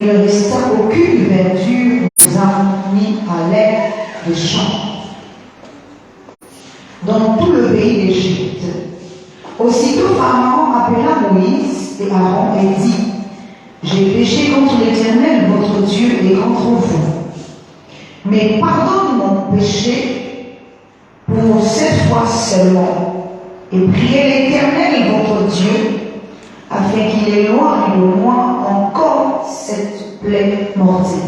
Il ne resta aucune verdure aux âmes ni à l'air des champs. Dans tout le pays d'Égypte. Aussitôt Pharaon appela Moïse et Aaron et dit: j'ai péché contre l'Éternel, votre Dieu, et contre vous. Mais pardonne mon péché pour cette fois seulement, et priez l'Éternel, votre Dieu, afin qu'il éloigne de moi encore cette plaie mortelle.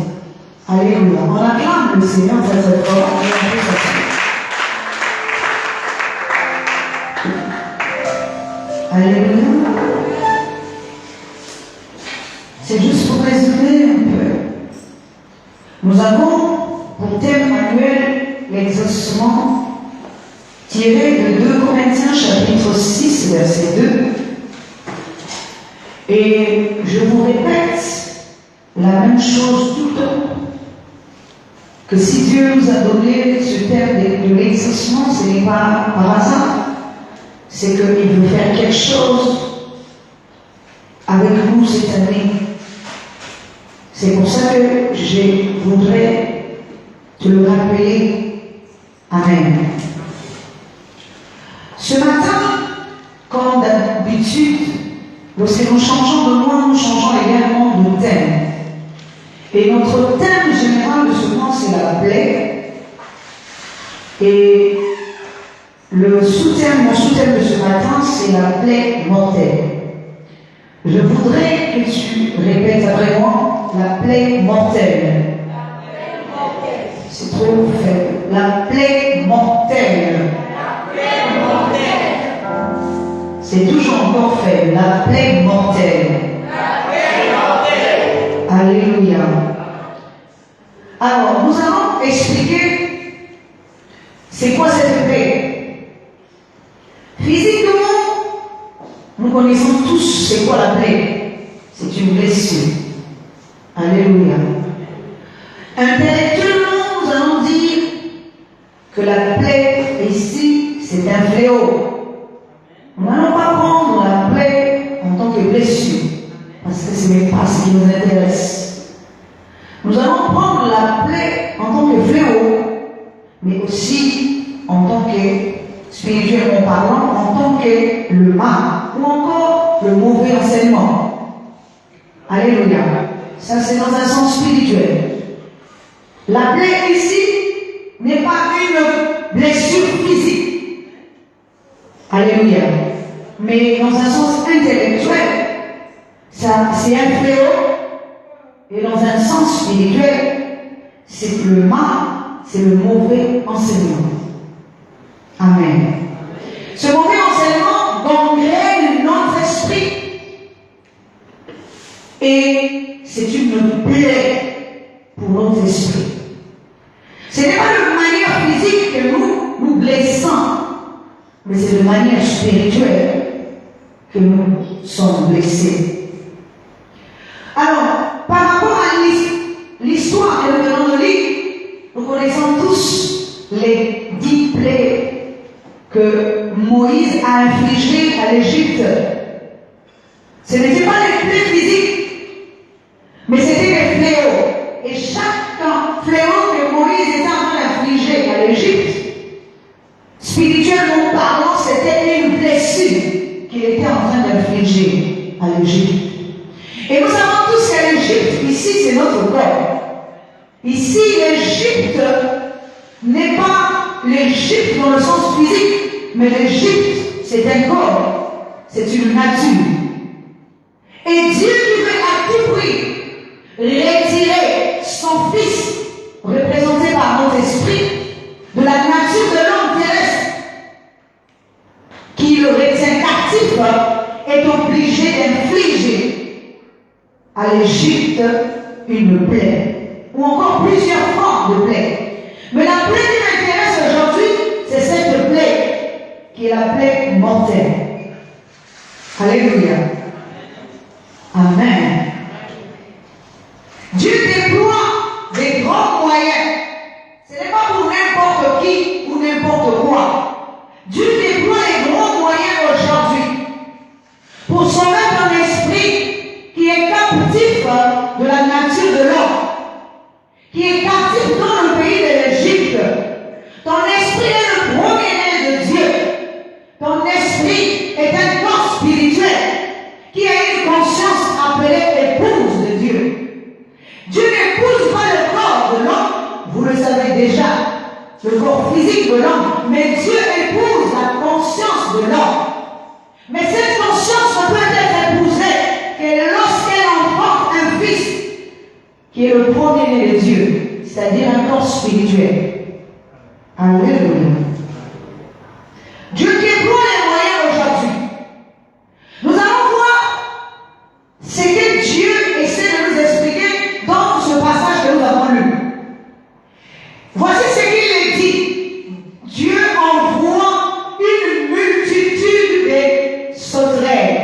Alléluia. On acclame le Seigneur très très fort. Alléluia. C'est juste pour résumer un peu. Nous avons pour thème annuel l'exaucement tiré de 2 Corinthiens chapitre 6 verset 2. Et je vous répète la même chose tout le temps. Que si Dieu nous a donné ce thème de l'exaucement, ce n'est pas par hasard. C'est qu'il veut faire quelque chose avec nous cette année. C'est pour ça que je voudrais te le rappeler. Amen. Ce matin, comme d'habitude, lorsque nous changeons de mois, nous changeons également de thème. Et notre thème général de ce mois, c'est la plaie. Et mon sous-thème de ce matin, c'est la plaie mortelle. Je voudrais que tu répètes après moi, la plaie mortelle. C'est trop faible. La plaie mortelle. C'est toujours encore faible. La plaie mortelle. Alléluia. Alors, nous allons expliquer c'est quoi cette plaie. Physiquement, nous connaissons tous c'est quoi la plaie. C'est une blessure. Alléluia. Intellectuellement, nous allons dire que la plaie ici, c'est un fléau. Nous n'allons pas prendre la plaie en tant que blessure, parce que ce n'est pas ce qui nous intéresse. Nous allons prendre la plaie en tant que fléau, mais aussi en tant que, spirituellement parlant, en tant que le mal, ou encore le mauvais enseignement. Alléluia. Ça, c'est dans un sens spirituel. La plaie ici n'est pas une blessure physique. Alléluia. Mais dans un sens intellectuel, ça, c'est un fléau. Et dans un sens spirituel, c'est le mal, c'est le mauvais enseignement. Amen. Ce mauvais enseignement gangrène notre esprit. Et c'est une plaie pour notre esprit. Ce n'est pas de manière physique que nous blessons, mais c'est de manière spirituelle que nous sommes blessés. Alors, par rapport à l'histoire que nous venons de lire, nous connaissons tous les 10 plaies que Moïse a infligées à l'Égypte. Ce n'étaient pas des plaies physiques, mais c'était des fléaux. Et chaque fléau que Moïse était en train d'infliger à l'Égypte, spirituellement parlant, c'était une blessure qu'il était en train d'infliger à l'Égypte. Et nous savons tous que l'Égypte, ici, c'est notre corps. Ici, l'Égypte n'est pas l'Égypte dans le sens physique, mais l'Égypte, c'est un corps, c'est une nature. Et Dieu qui veut à tout prix retirer son Fils, représenté par notre esprit, de la nature de l'homme terrestre, qui le retient captif, est obligé d'infliger à l'Égypte une plaie, ou encore plusieurs formes de plaies. Mais la plaie qui m'intéresse aujourd'hui, c'est cette plaie, qui est la plaie mortelle. Alléluia. Amen. Dieu déploie des grands moyens. Ce n'est pas pour n'importe qui ou n'importe quoi. Dieu déploie les grands moyens aujourd'hui pour sauver ton esprit qui est captif de la nature corps physique de l'homme, mais Dieu épouse la conscience de l'homme. Mais cette conscience ne peut être épousée que lorsqu'elle emporte un fils qui est le premier-né de Dieu, c'est-à-dire un corps spirituel. Alléluia. Dieu déploie les moyens aujourd'hui. Nous allons voir ce que Dieu essaie de nous expliquer dans ce passage que nous avons lu. Voici ce qu'il dit. Dieu envoie une multitude de sauterelles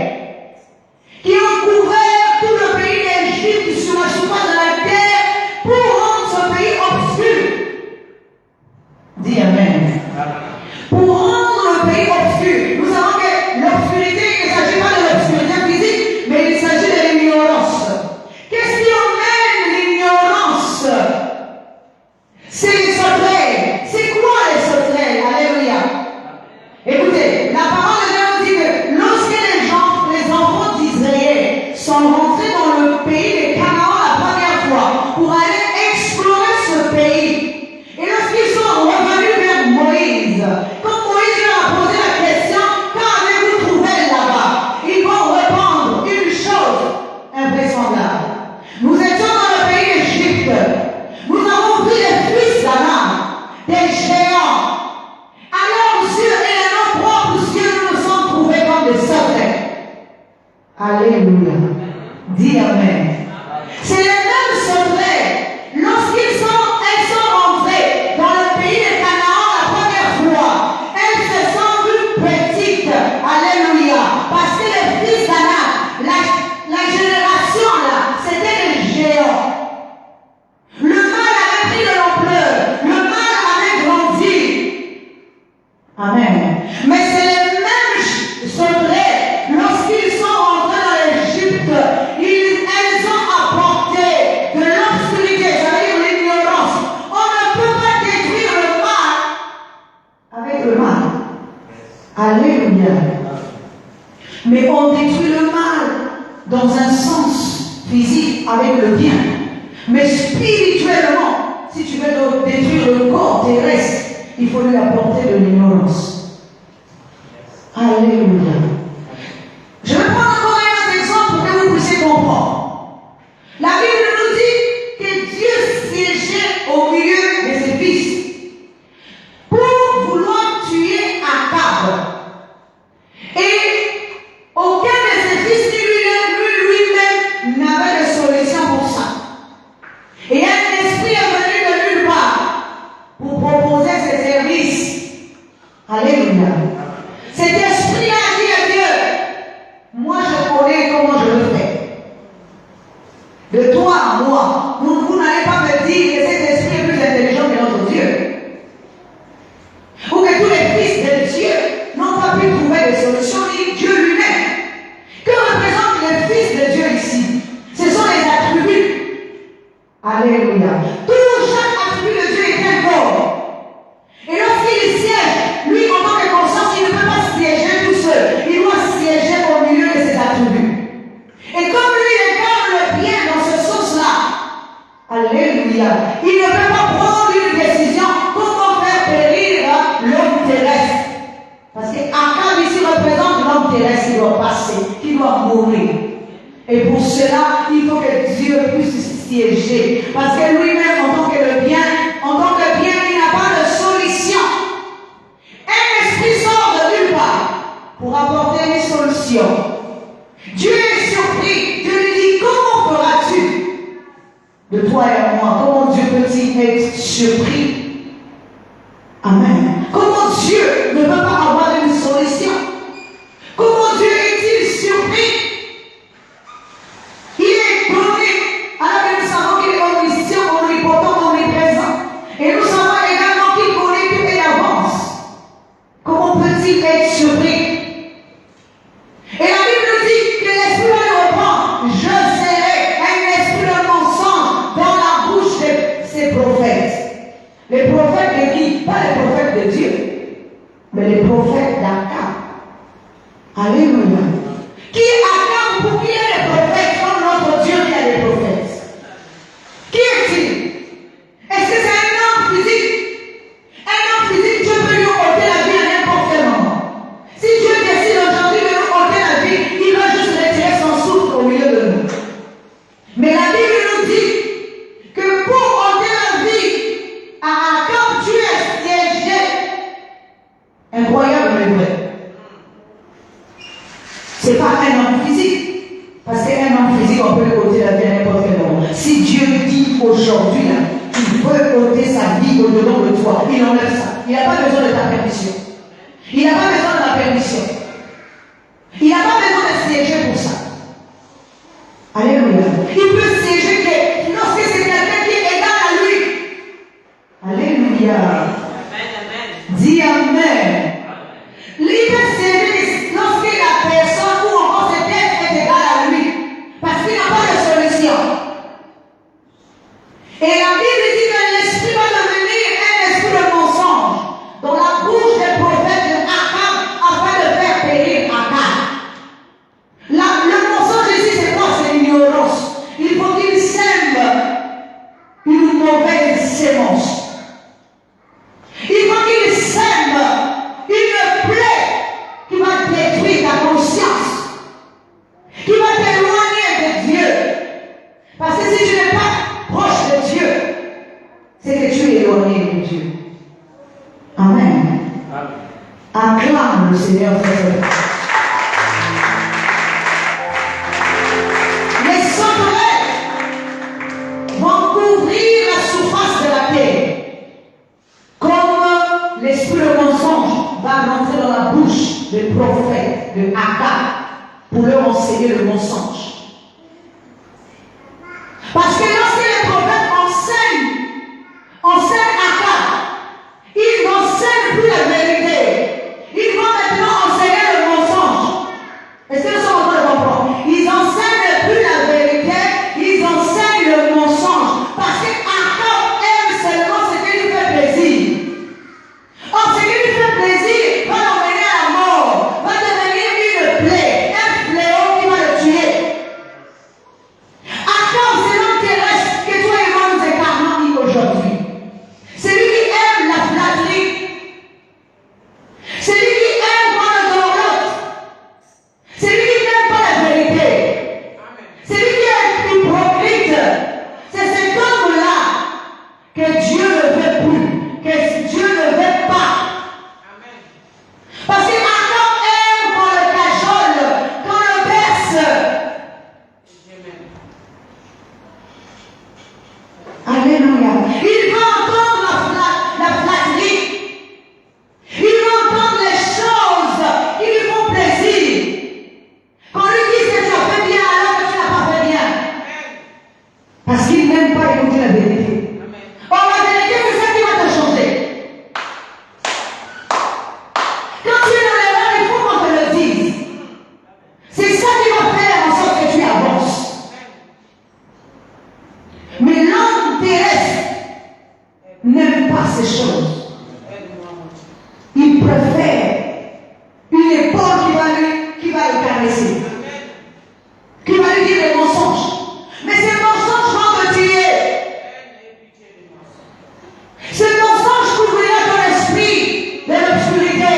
qui ont couvert tout le pays d'Égypte sur la surface de la terre pour rendre ce pays obscur. Dis Amen. Pour rendre le pays obscur. Nous savons que l'obscurité, il ne s'agit pas de l'obscurité physique, mais il s'agit de l'ignorance. Qu'est-ce qui emmène l'ignorance? C'est les sauterelles. C'est quoi les sauterelles? Alléluia. Écoutez, la parole de Dieu nous dit que lorsque les enfants d'Israël sont rentrés dans le pays de Canaan la première fois pour aller explorer ce pays, et lorsqu'ils sont revenus vers Moïse, quand Moïse leur a posé la question, qu'avez-vous trouvé là-bas? Ils vont répondre une chose invraisemblable. Nous étions dans le pays d'Égypte. Nous avons vu les fils d'Anam, des géants. À leurs yeux et à nos propres yeux, nous nous sommes trouvés comme des sauterelles. Alléluia. Dis Amen. C'est les mêmes sauterelles. Lorsqu'elles sont rentrées dans le pays de Canaan la première fois, elles se sentent petites. Alléluia. Parce que les fils d'Anam, la génération là, c'était des géants. Le mal avait pris de l'ampleur. Le mal avait grandi. Amen. Mais c'est les mêmes sauterelles. Lorsqu'ils sont rentrés dans l'Égypte, elles ont apporté de l'obscurité, c'est-à-dire l'ignorance. On ne peut pas détruire le mal avec le mal. Alléluia. Mais on détruit le mal dans un sens physique avec le bien. Mais spirituellement, si tu veux détruire le corps terrestre, il faut lui apporter de l'ignorance. Alléluia. Je vais prendre encore un autre exemple pour que vous puissiez comprendre. La Bible nous dit que Dieu siégeait au milieu de ses fils pour vouloir tuer Akab. Et aucun de ses fils lui-même n'avait de solution pour ça. Et un esprit est venu de nulle part pour proposer ses services. Alléluia. Cet esprit a dit à Dieu, moi je connais comment je le fais. De toi à moi, vous n'allez pas me dire que cet esprit est plus intelligent que notre Dieu. Ou que tous les fils de Dieu n'ont pas pu trouver de solution, ni Dieu lui-même. Que représentent les fils de Dieu ici? Ce sont les attributs. Alléluia. Chaque attribut de Dieu est un corps. Et lorsqu'il siège, lui en tant que conscience, il ne peut pas siéger tout seul. Il doit siéger au milieu de ses attributs. Et comme lui incarne le bien dans ce sens-là, alléluia, il ne peut pas prendre une décision comment faire périr l'homme terrestre. Parce qu'Akab ici représente l'homme terrestre qui doit passer, qui doit mourir. Et pour cela, il faut que Dieu puisse siéger. Parce que lui-même, en tant que bien, il n'a pas de solution. Un esprit sort de nulle part pour apporter une solution. Dieu est surpris. Dieu lui dit, comment feras-tu? De toi et moi, comment Dieu peut-il être surpris? Amen. Comment Dieu ne peut pas avoir une solution? Comment Dieu est-il surpris? Il est donné, alors que nous savons qu'il est omniscient, omnipotent, omniprésent. Et nous savons également qu'il connaît tout et d'avance. Comment peut-il être surpris? Et la Bible dit que l'esprit va le reprendre. Je serai un esprit de mensonge dans la bouche de ces prophètes. Les prophètes de qui? Pas les prophètes de Dieu, mais les prophètes d'Akab. Alléluia. Qui est Akab pour qui est les prophètes comme notre Dieu qui a des prophètes? Qui est-il? Est-ce que c'est un homme physique? Un homme physique Dieu dit aujourd'hui, tu peux ôter sa vie au-dedans de toi, il enlève ça. Il n'a pas besoin de ta permission. Il n'a pas besoin de ma permission. Il n'a pas besoin de siéger pour ça. Alléluia. Il peut siéger que lorsque c'est quelqu'un qui est égal à lui. Alléluia. Dis Amen. Il peut siéger lorsque la personne ou encore cet être est égal à lui. Parce qu'il n'a pas de solution. Et la Bible dit que l'esprit va devenir un esprit de mensonge dans la bouche des prophètes de Akab afin de faire périr Akab. Le mensonge ici, c'est quoi? C'est l'ignorance. Il faut qu'il sème une mauvaise sémence. Il faut qu'il sème une plaie qui va détruire ta conscience, qui va t'éloigner de Dieu. Parce que si tu n'es pas proche de Dieu, c'est que tu es éloigné de Dieu. Amen. Acclame le Seigneur. Les sauterelles vont couvrir la surface de la terre. Comme l'esprit de mensonge va rentrer dans la bouche des prophètes de Akab pour leur enseigner le mensonge. Parce que lorsque les prophètes enseignent Akab, ils n'enseignent plus la vérité. Ils vont maintenant enseigner le mensonge. Est-ce que nous sommes en train de comprendre? Ils enseignent plus la vérité, ils enseignent le mensonge. Parce que Akab aime seulement ce qui lui fait plaisir. Or, ce qui lui fait plaisir va l'emmener à la mort, va devenir une plaie, un fléau qui va le tuer. Akab, c'est l'homme terrestre que toi et moi nous incarnons aujourd'hui. C'est lui qui aime la flatterie. C'est lui qui aime quand on le dorlote. C'est lui qui n'aime pas la vérité. C'est lui qui est hypocrite. C'est cet homme-là que Dieu ne veut plus, que Dieu ne veut pas. Parce que Akab aime qu'on le cajole, qu'on le berce. Alléluia. Il veut entendre la flatterie. Il veut entendre les choses qui lui font plaisir. Qu'on lui dise que tu as fait bien alors que tu n'as pas fait bien. Parce qu'il n'aime pas écouter la vérité. Or, la vérité, c'est ça qui va te changer. Quand tu es dans l'erreur, il faut qu'on te le dise. C'est ça qui va faire en sorte que tu avances. Mais l'homme terrestre n'aime pas ces choses. Il préfère une épaule qui va le caresser, qui va lui dire des mensonges. Mais ces mensonges vont te tuer. Ces mensonges couvrira ton esprit de l'obscurité.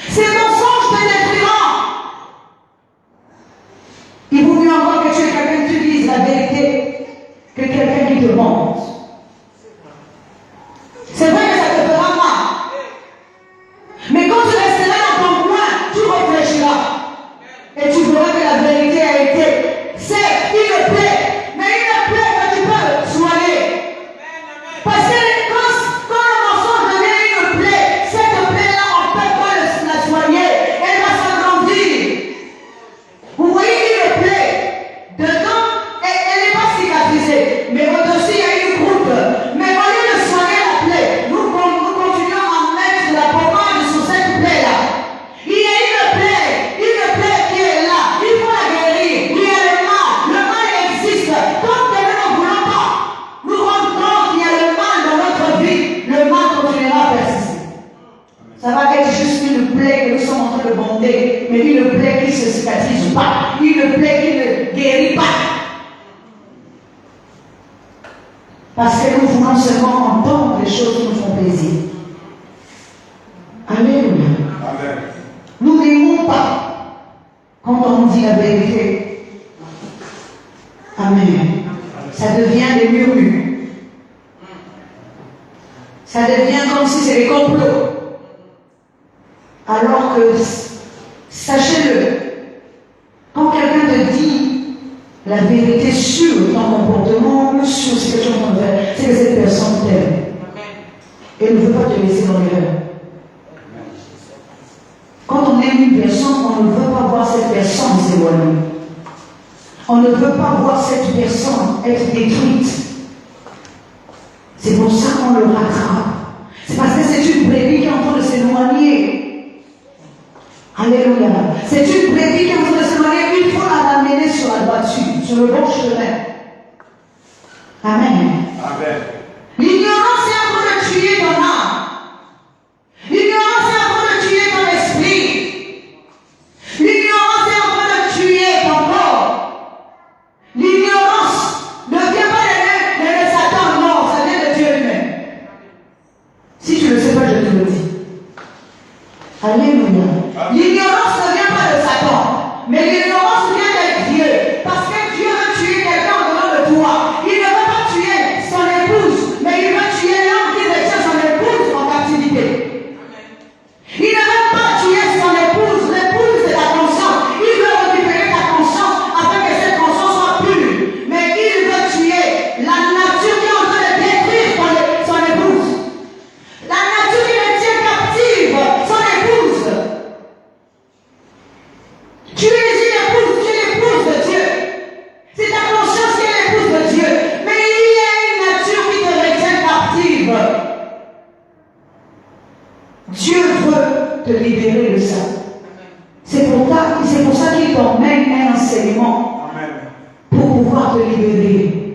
Ces mensonges te détruiront. Il vaut mieux encore que tu aies quelqu'un qui te dise la vérité que quelqu'un qui te mente. C'est vrai que ça te fera mal. Mais quand tu resteras dans ton coin, tu réfléchiras. Et tu verras que la vérité a été. C'est une plaie. Mais une plaie que tu peux soigner. Parce que quand le mensonge devient une plaie, cette plaie-là, on ne peut pas la soigner. Elle va s'agrandir. Vous voyez une plaie. Dedans, elle n'est pas cicatrisée. Mais au-dessus, il y a une croûte. Mais au lieu de soigner la plaie, nous continuons à mettre la pommade sur cette plaie-là. Il y a une plaie qui est là. Il faut la guérir. Il y a le mal existe. Tant que nous ne voulons pas nous rendre compte qu'il y a le mal dans notre vie, le mal continuera à persister. Ça va être juste une plaie que nous sommes en train de bander, mais une plaie qui ne se cicatrise pas, une plaie qui ne guérit pas. Parce que nous voulons seulement entendre les choses qui nous font plaisir. Alléluia. Amen. Nous n'aimons pas quand on nous dit la vérité. Amen. Ça devient des murmures. Ça devient comme si c'était des complots. Alors que, sachez-le, quand quelqu'un te dit la vérité sur sur ton comportement, ou sur ce que tu es en train de faire, c'est que cette personne t'aime. Et elle ne veut pas te laisser dans l'erreur. Quand on aime une personne, on ne veut pas voir cette personne s'éloigner. On ne veut pas voir cette personne être détruite. C'est pour ça qu'on le rattrape. C'est parce que c'est une brebis qui est en train de s'éloigner. Alléluia. C'est une brebis qui est en train de s'éloigner. Il faut la ramener sur la droiture, sur le bon chemin. Amen. Amen. L'ignorance est en train de tuer ton âme. L'ignorance est en train de tuer ton esprit. L'ignorance est en train de tuer ton corps. L'ignorance ne vient pas de Satan, non, ça vient de Dieu lui-même. Si tu ne le sais pas, je te le dis. Alléluia. L'ignorance ne vient pas de Satan, mais l'ignorance vient de Dieu. Parce que Dieu veut tuer quelqu'un en dehors de toi. Il ne veut pas tuer son épouse, mais il veut tuer l'homme qui retient son épouse en captivité. Il ne veut pas tuer son épouse, l'épouse de ta conscience. Il veut récupérer ta conscience afin que cette conscience soit pure. Mais il veut tuer la nature qui est en train de détruire son épouse. La nature qui le tient captive, son épouse. Tu es une épouse, tu es l'épouse de Dieu. C'est ta conscience qui est l'épouse de Dieu. Mais il y a une nature qui te retient captive. Dieu veut te libérer de ça. C'est pour ça qu'il t'emmène un enseignement pour pouvoir te libérer.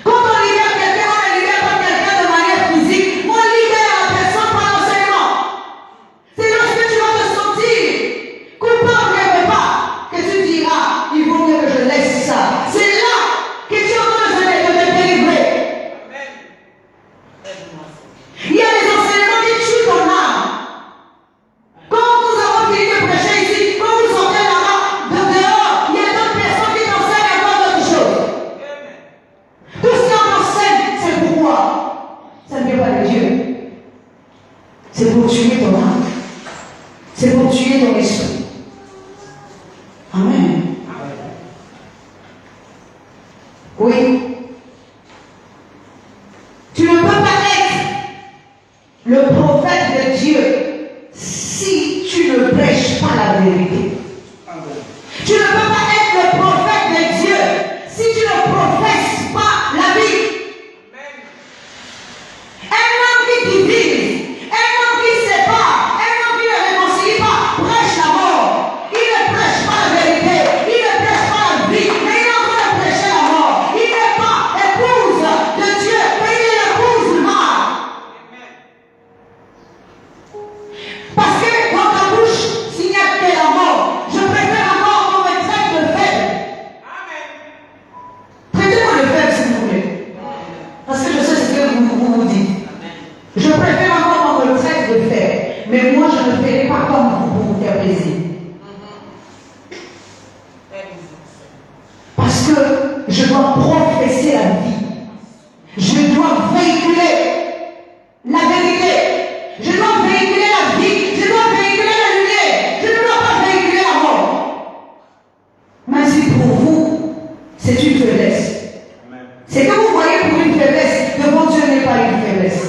Quand on libère quelqu'un, on ne libère pas quelqu'un de manière physique, on libère la personne par l'enseignement. C'est lorsque tu vas te sentir coupable quelque part que tu diras, il vaut mieux que je laisse ça. C'est là que tu es en train de te délivrer. Il y a des enseignements qui tuent ton âme. Quand nous avons fini de prêcher ici, quand vous sortez là-bas, de dehors, il y a d'autres personnes qui t'enseignent encore d'autres choses. Tout ce qu'on enseigne, c'est pour quoi? Ça ne vient pas de Dieu. C'est pour tuer ton âme. C'est pour tuer ton esprit. Amen. Oui. Tu ne peux pas être le prophète de Dieu si tu ne prêches pas la vérité. Tu ne peux pas être le prophète de Dieu si tu ne professes pas la vie. Un homme qui divise, un homme qui sépare, un homme qui ne réconcilie pas, prêche la mort. Il ne prêche pas la vérité, il ne prêche pas la vie, mais il est en train de prêcher la mort. Il n'est pas épouse de Dieu, mais il est l'épouse du mal. Parce que dans ta bouche, s'il n'y a que la mort, je préfère encore qu'on me traite de faible. Traitez-moi de faible, s'il vous plaît. Parce que je sais ce que vous dites. Je préfère encore qu'on me traite de faible. Mais moi, je ne ferai pas comme vous pour vous faire plaisir. Parce que je dois professer la vie. Je dois véhiculer la vérité. Je dois véhiculer la vie. Je dois véhiculer la lumière. Je ne dois pas véhiculer la mort. Même si pour vous, c'est une faiblesse. C'est que vous voyez pour une faiblesse, devant Dieu n'est pas une faiblesse.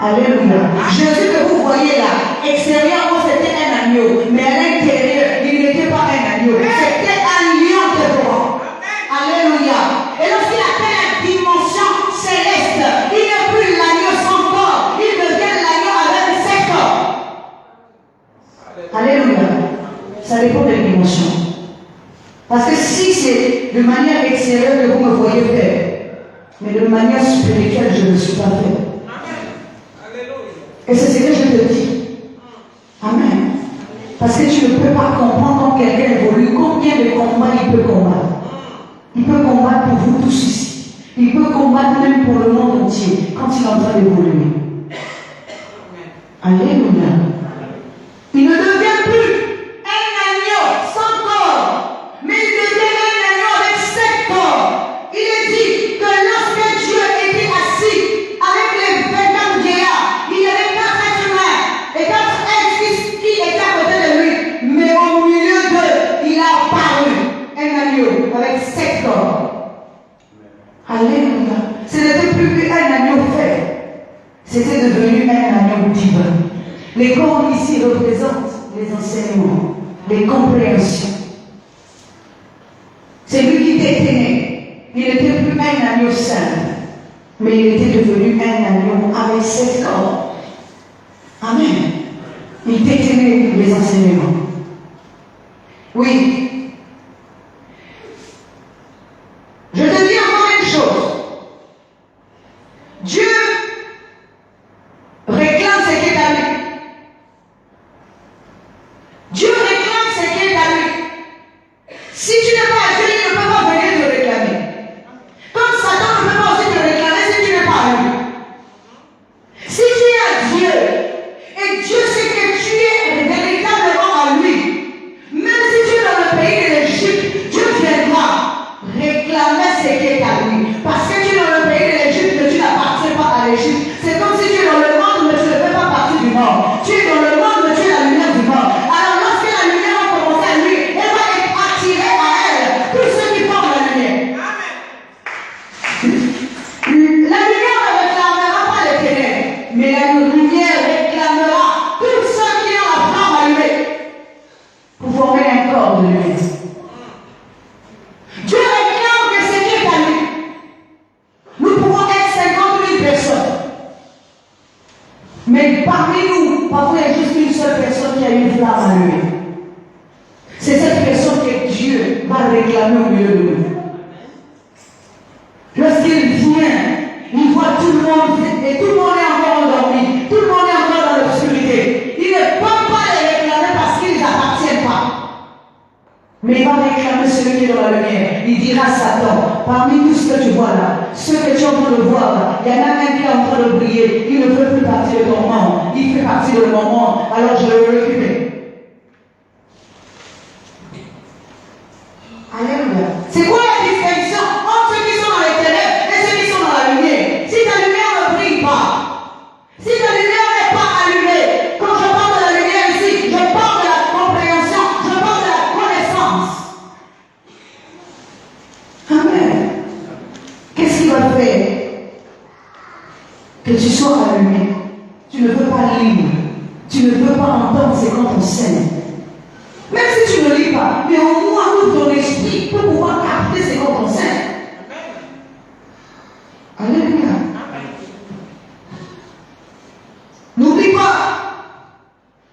Alléluia. Jésus que vous voyez là, extérieurement c'était un agneau, mais à l'intérieur, il n'était pas un agneau. C'était un lion devant. Alléluia. Et lorsqu'il atteint la dimension céleste, il n'est plus l'agneau sans corps, il devient l'agneau avec 7 corps. Alléluia. Ça dépend de la dimension. Parce que si c'est de manière extérieure que vous me voyez faire, mais de manière spirituelle, je ne suis pas fait. Et c'est ce que je te dis. Amen. Parce que tu ne peux pas comprendre quand quelqu'un évolue, combien de combats il peut combattre. Il peut combattre pour vous tous ici. Il peut combattre même pour le monde entier quand il est en train d'évoluer. Alléluia. Il ne devient plus un agneau sans corps, mais il devient un agneau avec 7 corps. Il est dit que lorsque Dieu était assis avec les 24 vieillards, il y avait 4 êtres humains et 4 êtres qui étaient à côté de lui. Mais au milieu d'eux, il a apparu un agneau avec 7 7 corps. Alléluia. Ce n'était plus un agneau fait. C'était devenu un agneau divin. Les cornes ici représentent les enseignements, les compréhensions. C'est lui qui était né. Il n'était plus un agneau simple, mais il était devenu un agneau avec 7 cornes. Amen. Il détenait les enseignements. Oui. Je te dis encore une chose. Dieu réclame ce qui est à lui. Dieu réclame ce qui est à lui. Si tu n'es pas à Dieu, il ne peut pas venir te réclamer. Comme Satan ne peut pas aussi te réclamer si tu n'es pas à lui. Si tu es à Dieu, et Dieu sait que tu es véritablement à lui, même si tu es dans le pays de l'Égypte, Dieu viendra réclamer ce qui est à lui. Parce que tu es dans le pays de l'Égypte, mais tu n'appartiens pas à l'Égypte. C'est comme si tu es dans le monde, mais tu ne fais pas partie du monde. Tu es dans le monde, mais tu es la lumière du monde. Alors lorsque la lumière va commencer à lui, elle va être attirée à elle. Tous ceux qui forment la lumière. La lumière ne réclamera pas les ténèbres, mais la lumière réclamera tous ceux qui ont la flamme allumée pour former un corps de lumière. Dieu réclame que ce qui est à lui. Nous pouvons être 50 000 personnes. Mais parmi nous, parfois il y a juste une seule personne qui a une flamme allumée. C'est cette personne que Dieu va réclamer au milieu de nous. Lorsqu'il vient, il voit tout le monde et tout le monde est encore endormi. Tout le monde est encore dans l'obscurité. Il ne peut pas les réclamer parce qu'ils n'appartiennent pas. Mais il va réclamer celui qui est dans la lumière. Il dira à Satan, parmi tout ce que tu vois là, ceux que tu es en train de voir là, il y en a un qui est en train de briller. Il ne fait plus partie de ton monde. Il fait partie de mon monde. Alors je vais le récupérer. Alléluia. C'est quoi la distinction entre ceux qui sont dans les ténèbres et ceux qui sont dans la lumière? Si ta lumière ne brille pas, si ta lumière n'est pas allumée, quand je parle de la lumière ici, je parle de la compréhension, je parle de la connaissance. Amen. Qu'est-ce qui va faire que tu sois allumé? Tu ne peux pas lire, tu ne peux pas entendre ce qu'on t'enseigne. Même si tu ne lis pas, mais au moins ouvre ton esprit pour pouvoir capter ce qu'on t'enseigne. Alléluia. N'oublie pas,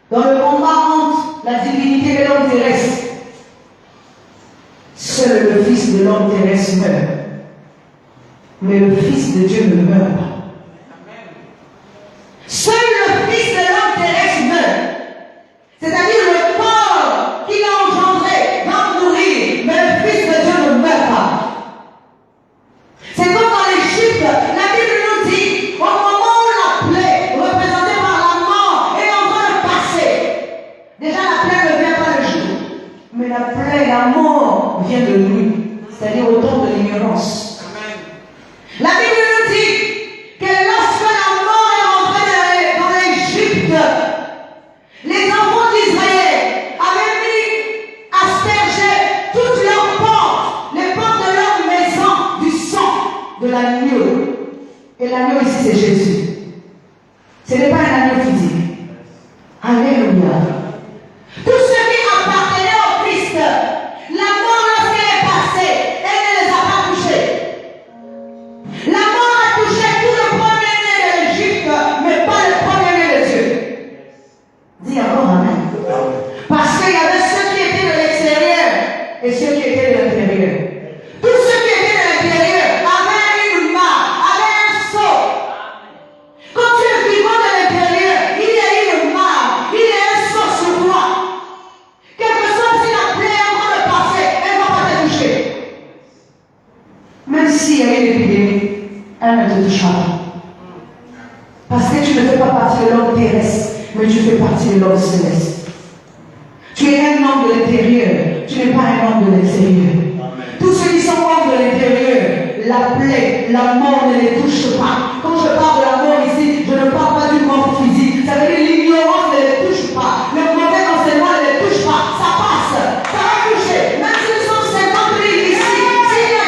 dans le combat entre la divinité et l'homme terrestre, seul le Fils de l'homme terrestre meurt. Mais le Fils de Dieu ne meurt pas. Seul le Fils de l'homme terrestre meurt. C'est-à-dire le corps qu'il a engendré va mourir, mais le Fils de Dieu ne meurt pas. C'est comme dans l'Égypte, la Bible nous dit, au moment où la plaie, représentée par la mort, est en train de passer. Déjà la plaie ne vient pas le jour, mais la plaie, la mort vient de lui, c'est-à-dire au temps de l'ignorance. La Bible nous dit que lorsque la mort est rentrée dans l'Égypte, les enfants d'Israël avaient mis asperger toutes leurs portes, les portes de leur maison, du sang de l'agneau. Et l'agneau ici, c'est Jésus. Ce n'est pas un agneau physique. Alléluia. Tous ceux qui appartenaient au Christ, la mort lorsqu'elle est passée, elle ne les a pas touchés. La mort a touché tout le premier-né de l'Égypte, mais pas le premier-né de Dieu. Dis encore Amen. Parce qu'il y avait ceux qui étaient de l'extérieur et ceux qui étaient de l'intérieur. Tous ceux qui étaient de l'intérieur avaient une main, avaient un seau. Quand tu es vivant de l'intérieur, il y a une main, il y a un seau sur toi. Quelque chose, si la plaie est en train de passer, elle ne va pas te toucher. Même s'il y a une épidémie, elle ne te touchera pas. Parce que tu ne fais pas partie de l'homme terrestre, mais tu fais partie de l'homme céleste. Tu es un homme de l'intérieur, tu n'es pas un homme de l'extérieur. Tous ceux qui sont hommes de l'intérieur, la plaie, la mort ne les touche pas. Quand je parle de la mort ici, je ne parle pas d'une mort physique. Ça veut dire l'ignorance ne les touche pas. Le mauvais enseignement ne les touche pas. Ça passe, ça va toucher. Même s'ils sont 50 000 ici, s'il y a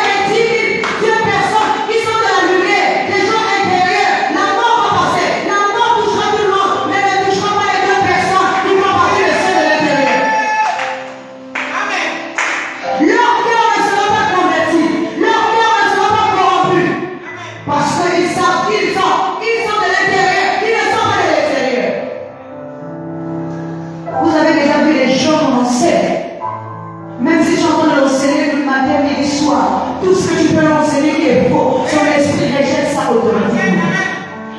celui qui est faux, son esprit rejette ça automatiquement.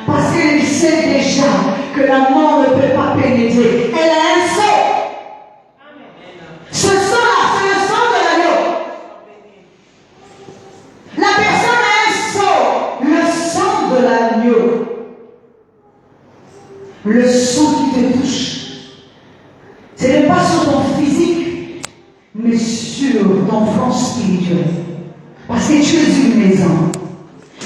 Parce qu'il sait déjà que la mort ne peut pas pénétrer. Elle a un sang. Ce sang-là, c'est le sang de l'agneau. La personne a un sang. Le sang de l'agneau. Le sang qui te touche. Ce n'est pas sur ton physique, mais sur ton front spirituel. Parce que tu es une maison.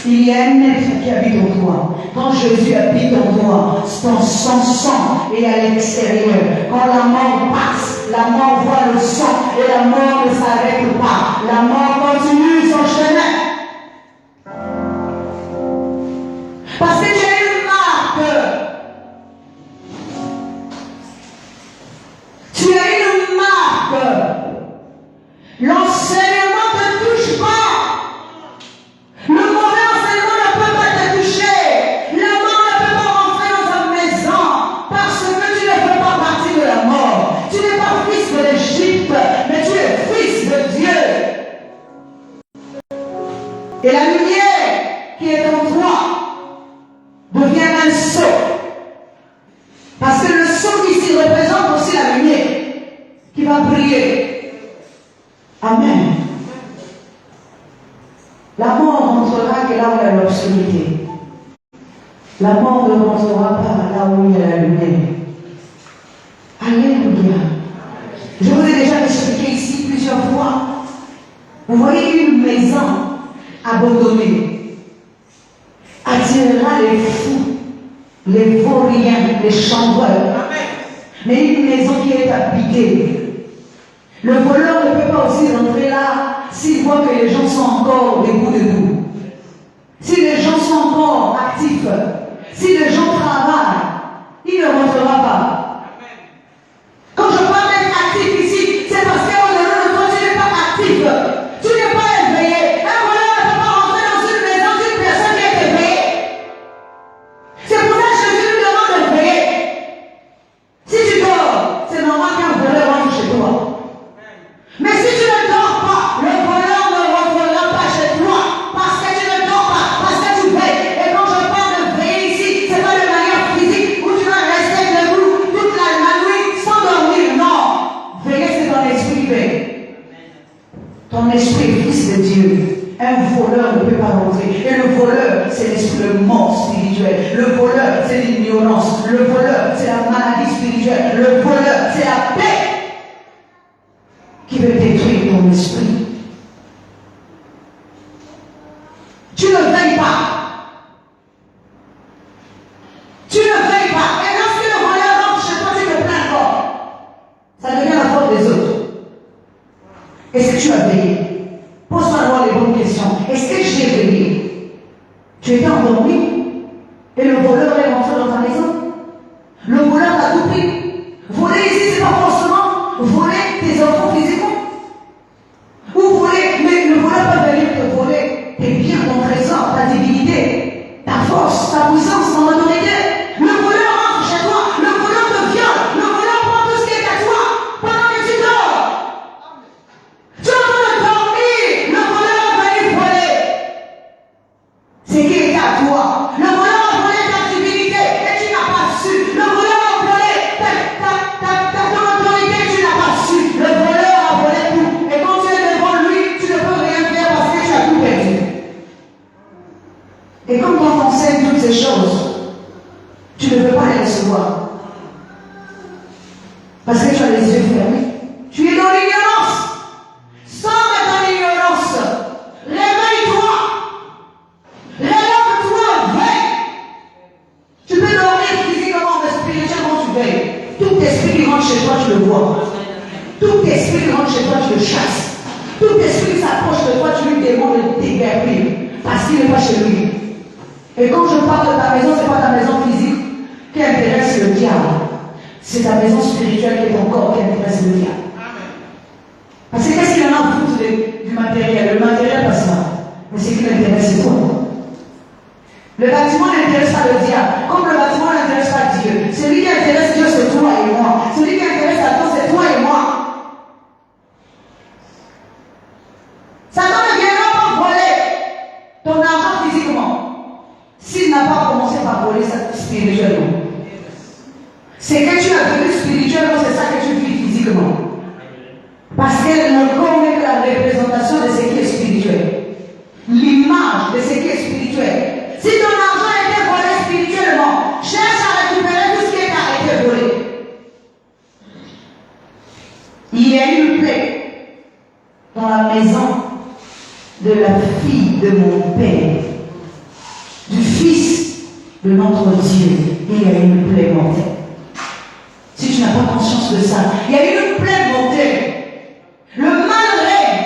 Il y a un être qui habite en toi. Quand Jésus habite en toi, son sang est à l'extérieur. Quand la mort passe, la mort voit le sang et la mort ne s'arrête pas. La mort continue son chemin. Parce que tu as une marque. Tu as une marque. L'enseignement ne te touche pas. Le mauvais enseignement ne peut pas te toucher. La mort ne peut pas rentrer dans ta maison parce que tu ne fais pas partie de la mort. Tu n'es pas fils de l'Égypte, mais tu es fils de Dieu. Et la lumière qui est en toi devient un sceau. Parce que le sceau ici représente aussi la lumière qui va briller. Amen. La mort rentrera que là où il y a l'obscurité. La mort ne rentrera pas là où il y a la lumière. Alléluia. Je vous ai déjà expliqué ici plusieurs fois. Vous voyez une maison abandonnée attirera les fous, les vauriens, les chanvreurs. Mais une maison qui est habitée. Le voleur ne peut pas aussi rentrer là s'il voit que les gens sont encore debout. Si les gens sont encore actifs, si les gens travaillent, il ne rentrera pas. Quand je parle d'être actif ici, c'est parce qu'au-delà de toi, tu n'es pas actif. Tu n'es pas éveillé. Un voleur ne peut pas rentrer dans une maison d'une personne qui est éveillée. C'est pour ça que Jésus nous demande de veiller. Si tu dors, c'est normal qu'un voleur rentre chez toi. Mais si tu ne dors pas, le voleur ne rentrera pas chez toi parce que tu ne dors pas, parce que tu veilles. Et quand je parle de veiller ici, ce n'est pas de manière physique où tu vas rester debout toute la nuit sans dormir. Non. Veiller, c'est ton esprit qui veille. Ton esprit est fils de Dieu. Un voleur ne peut pas rentrer. Et le voleur, c'est l'esprit de mort spirituelle. Le voleur, c'est l'ignorance. Le voleur, c'est la maladie spirituelle. Le voleur, c'est la paix qui veut détruire ton esprit. Tu ne veilles pas. Tu ne veilles pas. Et lorsque le voleur rentre chez toi, tu te plains encore. Ça devient la faute des autres. Est-ce que tu as veillé? Pose-toi alors les bonnes questions. Est-ce que j'ai veillé? Tu étais endormi et le voleur est rentré dans ta maison. Le voleur t'a tout pris. Voler ici, c'est pas forcément voler tes enfants physiquement. Ou voler, mais le voleur peut venir te voler tes biens, ton trésor, ta divinité, ta force, ta puissance, ton autorité. Le voleur rentre chez toi, le voleur te viole, le voleur prend tout ce qui est à toi pendant que tu dors. Tu es en train de dormir, le voleur va venir voler ce qui est à toi. Le voleur va voler ta divinité et tu n'as pas su. Le voleur va voler ton autorité et tu n'as pas su. Le voleur a volé tout. Et quand tu es devant lui, tu ne peux rien faire parce que tu as tout perdu. Et comme on t'enseigne toutes ces choses, tu ne peux pas les recevoir. Parce que tu as les yeux fermés. Tu es dans l'ignorance. Sors de ton ignorance. Réveille-toi. Réveille-toi, veille. Tu peux dormir physiquement, mais spirituellement tu veilles. Tout esprit qui rentre chez toi, tu le vois. Tout esprit qui rentre chez toi, tu le chasses. Tout esprit qui s'approche de toi, tu lui demandes de t'égayer. Parce qu'il n'est pas chez lui. Et quand je parle de ta maison, ce n'est pas ta maison physique qui intéresse le diable. C'est ta maison spirituelle qui est ton corps qui intéresse le diable. Parce que qu'est-ce qu'il en a à foutre du matériel? Le matériel passe là. Mais ce qui l'intéresse, c'est toi. Le bâtiment n'intéresse pas le diable. Comme le bâtiment n'intéresse pas Dieu. Celui qui intéresse Dieu, c'est toi et moi. Celui qui intéresse Satan, c'est toi et moi. Satan ne viendra pas voler. C'est que tu as vécu spirituellement, c'est ça que tu vis physiquement. Parce qu'elle ne connaît que la représentation de ce qui est spirituel. L'image de ce qui est spirituel. Si ton argent a été volé spirituellement, cherche à récupérer tout ce qui a été volé. Il y a une plaie dans la maison de la fille de mon père, du fils de notre Dieu. Il y a une plaie mortelle. Si tu n'as pas conscience de ça, il y a une plaie mortelle. Le mal règne.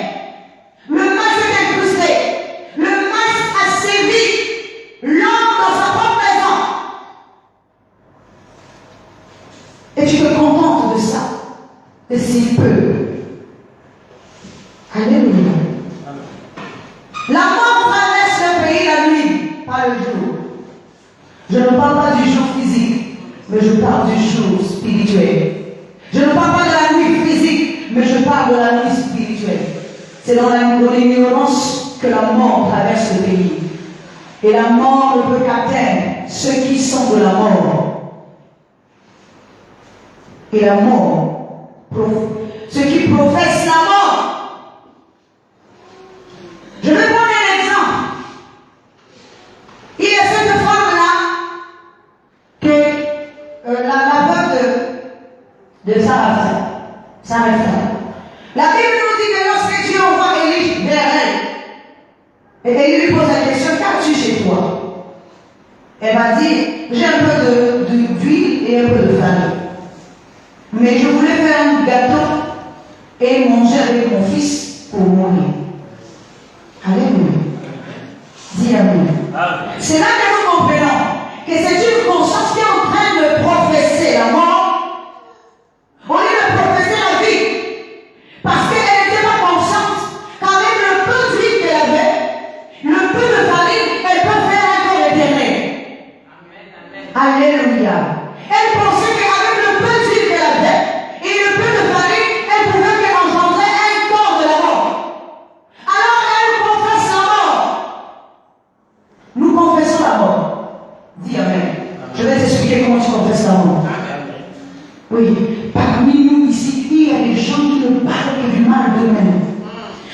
Le mal s'est incrusté. Le mal a sévi l'homme dans sa propre maison. Et tu te contentes de ça. Et s'il peut. Alléluia. La mort traverse le pays la nuit, pas le jour. Je ne parle pas du jour physique, mais je parle du jour spirituel. Je ne parle pas de la nuit physique, mais je parle de la nuit spirituelle. C'est dans l'ignorance que la mort traverse le pays. Et la mort ne peut qu'atteindre ceux qui sont de la mort. Et la mort, ceux qui professent la mort. Je vais prendre un exemple. Il y a cette femme-là, que la veuve de Sarepta. La Bible nous dit que lorsque Dieu envoie Élie vers elle, et Élie lui pose la question, qu'as-tu chez toi? Elle va dire, j'ai un peu d'huile et un peu de farine. Mais je voulais faire un gâteau et manger avec mon fils pour mourir. Alléluia. Dis Amen. C'est là que nous comprenons que c'est une conscience qui est en train de professer la mort au lieu de professer la vie. Parce qu'elle n'était pas consciente qu'avec le peu d'huile qu'elle avait, le peu de farine, elle peut faire un corps éternel. Alléluia. Elle pensait qu'avec le peu d'huile qu'elle avait et le peu de farine, elle pouvait engendrer un corps de la mort. Alors elle confesse la mort. Nous confessons la mort. Dis Amen. Je vais t'expliquer comment tu confesses la mort. Oui, parmi nous ici, il y a des gens qui ne parlent que du mal d'eux-mêmes.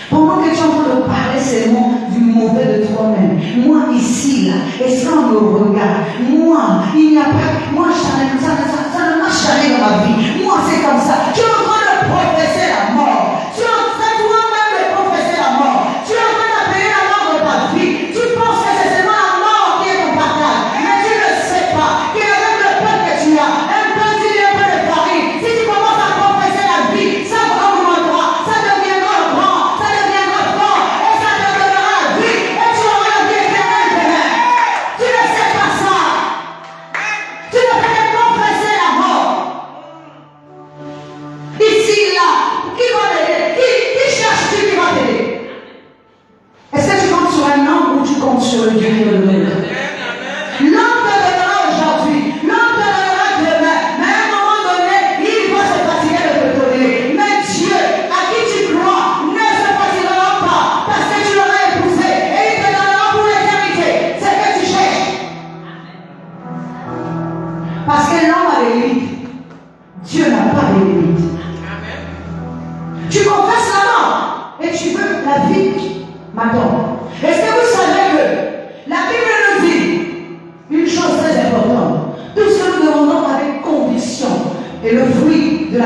Pendant que tu es en train de parler seulement du mauvais de toi-même. Moi ici, là, et sans me regarde, moi, il n'y a pas, moi, ça ne marche jamais dans ma vie. Moi, c'est comme ça. Tu es en train de professer la mort. Tu es en train toi-même de professer la mort. Tu es en train d'appeler la mort de ta vie. Tu penses que c'est seulement la mort qui est ton partage. Mais tu ne sais pas qu'avec le peuple que tu as, un peu d'huile et un peu de farine, si tu commences à professer la vie, ça augmentera, ça deviendra grand, ça deviendra fort, et ça te donnera la vie, et tu auras la vie éternelle demain. Tu ne sais pas ça. Tu ne fais que confesser la mort. Ici, là, qui va t'aider? Qui cherche-tu qui va t'aider? Est-ce que tu comptes sur un homme ou tu comptes sur le Dieu qui le donne? L'homme te donnera aujourd'hui, l'homme te donnera demain, mais à un moment donné, il va se fatiguer de te donner. Mais Dieu, à qui tu crois, ne se fatiguera pas, parce que tu l'auras épousé et il te donnera pour l'éternité. C'est que tu cherches. Parce que l'homme a des limites. Dieu n'a pas de limites. Tu confesses la mort et tu veux la vie. Maintenant, est-ce que vous savez que la Bible nous dit une chose très importante? Tout ce que nous demandons avec conviction et le fruit de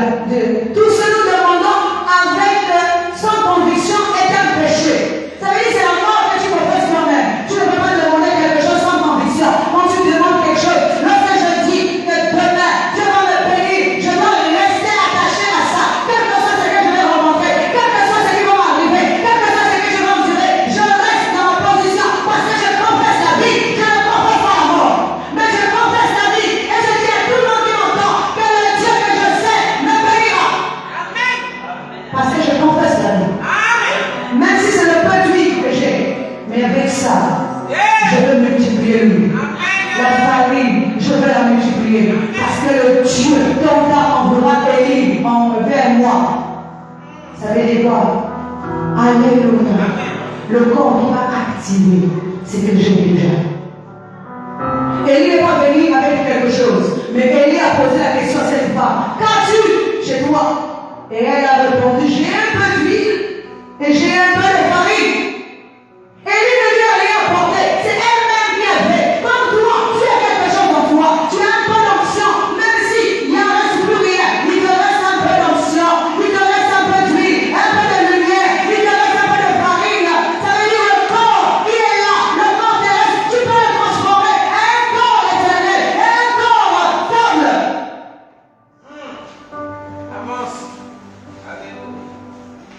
tout ce que nous demandons avec sans conviction est un péché. Ça veut dire que c'est la mort que tu confesses toi-même. Tu ne peux pas demander quelque chose sans conviction. Quand tu demandes quelque chose, lorsque je dis que demain Dieu va me bénir, je dois rester attaché à ça. Quel que soit ce que je vais rencontrer, quel que soit ce qui va m'arriver, quel que soit ce que je vais endurer, je reste dans ma position parce que je confesse la vie, je ne confesse pas la mort. Mais je confesse la vie et je dis à tout le monde qui m'entend que le Dieu que je sais me bénira. Parce que je confesse la vie. Même si c'est le peu d'huile que j'ai, mais avec ça, je veux multiplier la farine, je veux la multiplier. Parce que le Dieu dont on voudra bénir vers moi. Ça veut dire quoi? Alléluia. Le corps qui va activer, c'est que j'ai déjà. Élie n'est pas venu avec quelque chose, mais Élie a posé la question chez toi? Et elle a répondu, j'ai un peu d'huile et j'ai un peu de farine. Élie ne lui a rien apporté, c'est elle-même qui a fait. Comme toi, tu as quelque chose en toi, tu as un peu d'onction, même s'il n'y en reste plus rien, il te reste un peu d'onction, il te reste un peu d'huile, un peu de lumière, il te reste un peu de farine. Ça veut dire le corps, il est là, le corps terrestre, tu peux le transformer en un corps éternel, un corps stable. Avance.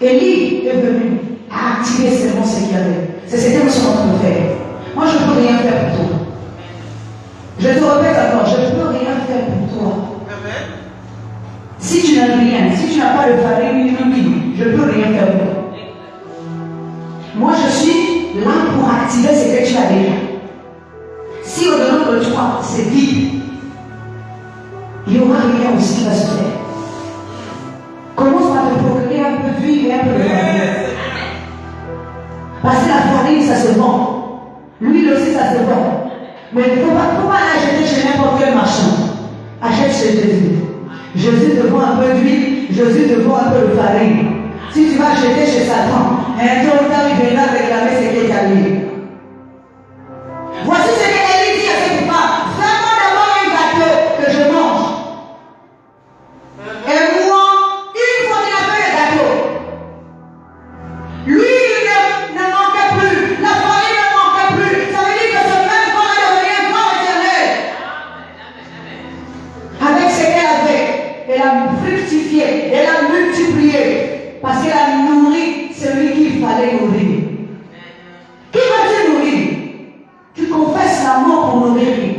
Élie est venu à activer seulement ce qu'il y avait. C'est ce que nous sommes en train de faire. Moi, je ne peux rien faire pour toi. Je te répète encore, je ne peux rien faire pour toi. Amen. Si tu n'as rien, si tu n'as pas de farine ni de l'huile, je ne peux rien faire pour toi. Moi, je suis là pour activer ce que tu as déjà. Si au-dedans de toi, c'est vide, il y aura rien aussi qui va se faire. Commence par te procurer un peu d'huile et un peu de farine. Parce que la farine, ça se vend. L'huile aussi, ça se vend. Mais il ne faut pas l'acheter chez n'importe quel marchand. Achète chez Jésus. Jésus te vend un peu d'huile, Jésus te vend un peu de farine. Si tu vas acheter chez Satan, un jour, il viendra réclamer ce qui est à lui. Voici ce qu'Élie dit à cette femme. Fais-moi d'abord un gâteau que je mange. Et moi, une fois qu'il a fait le gâteau, lui, il ne manquait plus. La farine ne manquait plus. Ça veut dire que ce même corps est devenu un corps éternel. Avec ce qu'elle avait, elle a fructifié, elle a multiplié. Parce qu'elle a nourri celui qu'il fallait nourrir. Qui va-t-il nourrir? Tu confesses la mort pour nourrir lui.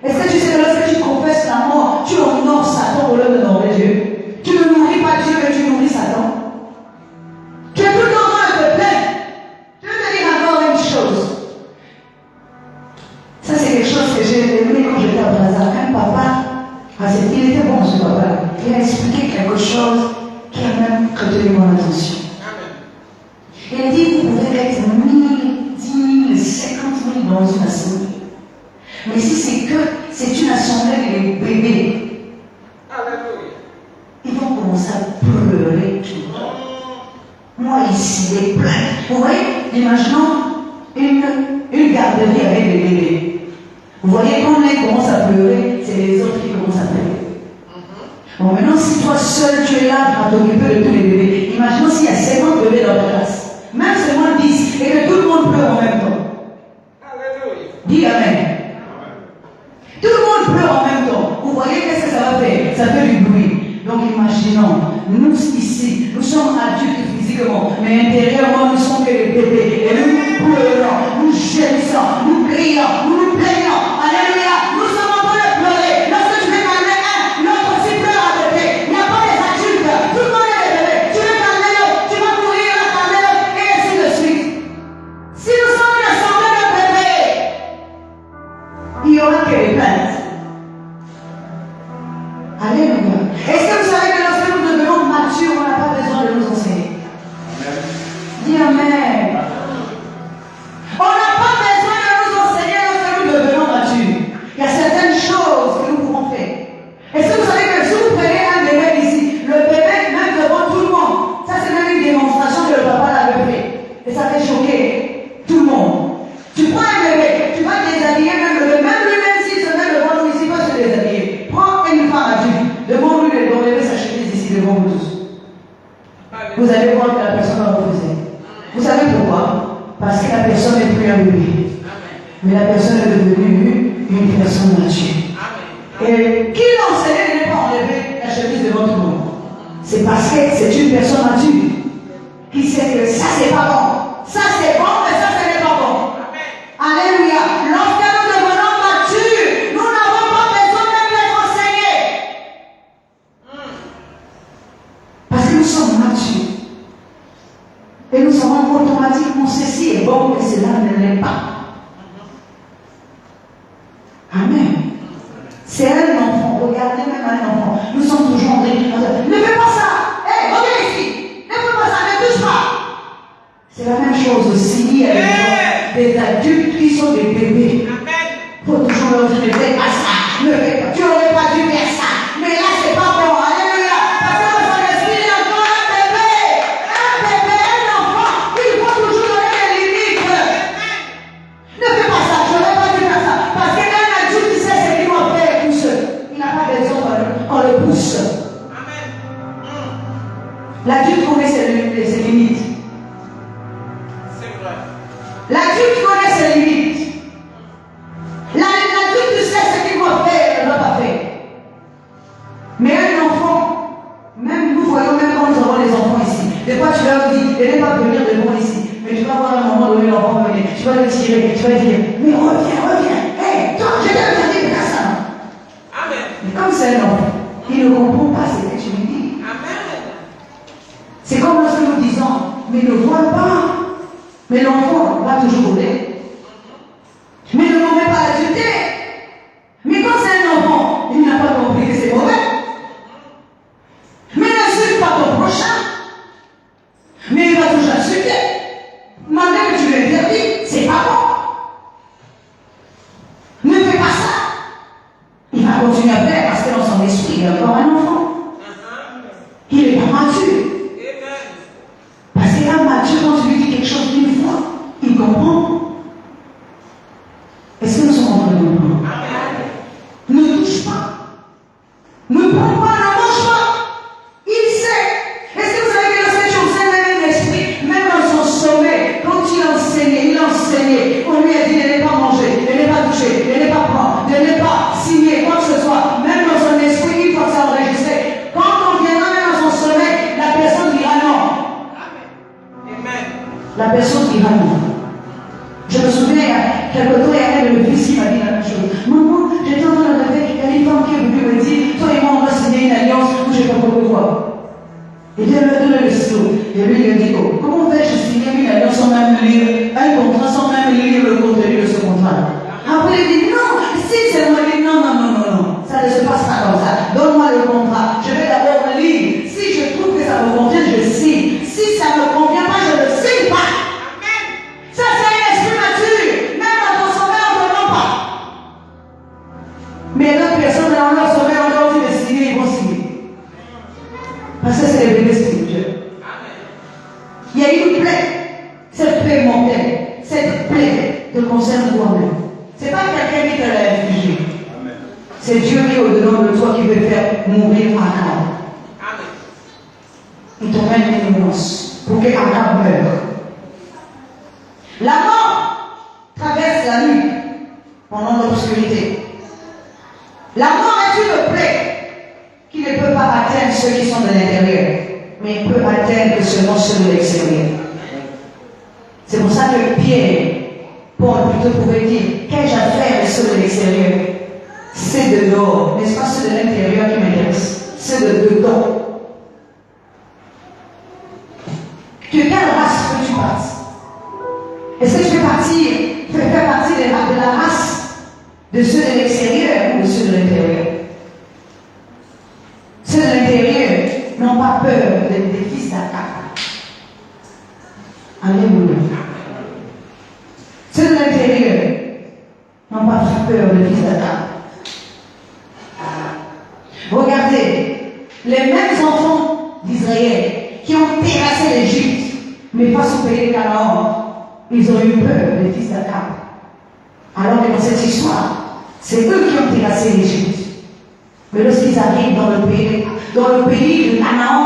Est-ce que tu sais que lorsque tu confesses la mort, tu honores Satan au lieu de nourrir Dieu? Tu ne nourris pas Dieu, mais tu nourris Satan. Tu es tout le temps en train de te plaindre. Je vais te dire encore une chose. Ça, c'est quelque chose que j'ai aimé quand j'étais à Brazza. Un papa, il était bon ce papa. Il a expliqué quelque chose qui a même retenu mon attention. Il a dit, vous pouvez être 1000, 10 000, 50 000 dans une assemblée. Mais si c'est une assemblée de bébés, ils vont commencer à pleurer tout le temps. Moi ici, des plaintes. Vous voyez, imaginons une garderie avec des bébés. Vous voyez, quand l'un commence à pleurer, c'est les autres qui commencent à pleurer. Bon, maintenant, si toi seul, tu es là à t'occuper de tous les bébés, imaginons s'il y a 50 bébés dans la classe, même seulement 10, et que tout le monde pleure en même temps. Dis Amen. Tout le monde pleure en même temps. Vous voyez qu'est-ce que ça va faire? Ça fait du bruit. Donc imaginons, nous ici, nous sommes adultes physiquement, mais intérieurement, nous sommes que des bébés. Et nous pleurons, nous gémissons, nous crions, nous nous plaignons. Alléluia, nous sommes en train de pleurer. Lorsque tu veux calmer un, l'autre aussi pleure à côté. Il n'y a pas des adultes, tout le monde est des bébés. Tu veux calmer l'autre, tu vas courir à calmer l'autre, et ainsi de suite. Si nous sommes une assemblée de bébés, il n'y aura que les plaintes. Alléluia. Est-ce que vous savez que lorsque nous devenons matures, on n'a pas besoin de nous enseigner? Dis Amen. On n'a pas besoin de nous enseigner lorsque nous devenons matures. Il y a certaines choses que nous pouvons faire. Est-ce que vous savez que si vous prenez un bébé ici, le bébé, même devant tout le monde, ça c'est même une démonstration que le papa l'avait fait. Et ça fait choquer tout le monde. Tu prends un bébé, tu vas déshabiller même le bébé, même lui-même s'il se met devant nous ici, pas se déshabiller. Prends une femme adulte, devant lui, le bébé sa chemise ici devant vous tous. Vous allez voir que la personne va refuser. Vous savez pourquoi? Parce que la personne n'est plus un bébé. Mais la personne est devenue une personne mature. Et qui l'enseignait n'est pas enlevé la chemise devant tout le monde. C'est parce que c'est une personne mature qui sait que ça c'est pas bon. Ça c'est bon, mais ça ce n'est pas bon. Alléluia. Lorsque nous devenons matures, nous n'avons pas besoin même d'être enseignés. Parce que nous sommes matures. Et nous savons automatiquement ceci est bon et cela ne l'est pas. Amen. C'est un enfant. Regardez même un enfant. Nous sommes toujours en train de ne fais pas ça. Hé, reviens ici. Ne fais pas ça, ne touche pas. C'est la même chose aussi. Il y a des adultes qui sont des bébés. Il faut toujours leur dire ne fais pas ça. Ne fais pas. Tu n'aurais pas dû faire ça. Mais là, c'est pas bon. Alléluia. Parce que L'adulte connaît ses limites. L'adulte sait ce qu'il doit faire et ne doit pas faire. Mais un enfant, même nous voyons, même quand nous avons les enfants ici, des fois tu leur dis, ne pas venir de moi ici. Mais tu vas voir un moment donné l'enfant venir, tu vas le tirer, tu vas dire, mais reviens, hé, toi, je t'ai interdit de faire ça. Amen. Mais comme c'est un enfant, il ne comprend pas ce que tu lui dis. Amen. C'est comme lorsque nous disons, mais ne vois pas. Mais l'enfant va toujours voler. Mais ne commet pas l'adulté. Mais quand c'est un enfant, il n'a pas compris que c'est mauvais. Mais n'insulte pas ton prochain. Mais il va toujours insulter. Malgré que tu lui interdis, c'est pas bon. Ne fais pas ça. Il va continuer à faire parce que dans son esprit, il est encore un enfant. Il n'est pas mature. Parce qu'il est mature quand tu lui dis quelque chose d'une fois, il comprend. Est-ce que nous sommes en train de comprendre? Ne touche pas. Ne prends pas, ne mange pas. Il sait. Est-ce que vous savez que dans cette chose, c'est même l'esprit, même dans son sommeil, quand il enseignait, on lui a dit de ne pas manger, de ne pas toucher, de ne pas prendre, de ne pas signer, quoi que ce soit. Même dans son esprit, une fois que ça enregistré, quand on viendra même dans son sommeil, la personne dira non. La personne dira non. Je me souviens, il y a quelque temps, il y avait le fils qui m'a dit la même chose. Maman, j'étais en train de rêver, il y a une femme qui est venue me dire, toi et moi, on va signer une alliance où je ne sais pas pourquoi. Et Dieu me donne le stylo. Et lui, il a dit, oh, comment vais-je signer une alliance sans même lire un contrat, sans même lire le contenu de ce contrat? Après, il dit, non, si c'est moi, il dit, non, ça ne se passe pas comme ça. Donne-moi le contrat. Je vais d'abord le lire. Si je trouve que ça me convient, je signe. Si ça ne me convient pas, je ne le signe pas. Ça, c'est un esprit mature. Même dans ton sommeil, on ne te ment pas. Mais d'autres personnes, dans leur sommeil, on leur dit de signer, ils vont signer. Parce que c'est les bébés spirituels. Il y a une plaie. Cette plaie mortelle. Cette plaie te concerne toi-même. Ce n'est pas quelqu'un qui te l'a infligé. C'est Dieu qui est au-dedans de toi qui veut faire mourir Akab. Il te met une nuance pour que Akab meure. La mort traverse la nuit pendant l'obscurité. La mort est une plaie qui ne peut pas atteindre ceux qui sont de l'intérieur, mais peut atteindre seulement ceux de l'extérieur. C'est pour ça que Pierre, Paul plutôt pouvait dire, qu'ai-je à faire de ceux de l'extérieur? C'est de dehors, n'est-ce pas ceux de l'intérieur qui m'intéressent? Ceux de dedans. De quelle race peux-tu partir? Est-ce que tu veux faire partie de la race de ceux de l'extérieur ou de ceux de l'intérieur? Ceux de l'intérieur n'ont pas peur des fils d'Akab. Alléluia. Ceux de l'intérieur n'ont pas peur des fils d'Akab. Regardez, les mêmes enfants d'Israël qui ont terrassé l'Égypte, mais face au pays de Canaan, ils ont eu peur des fils d'Akab. Alors que dans cette histoire, c'est eux qui ont terrassé l'Égypte. Mais lorsqu'ils arrivent dans le pays de Canaan,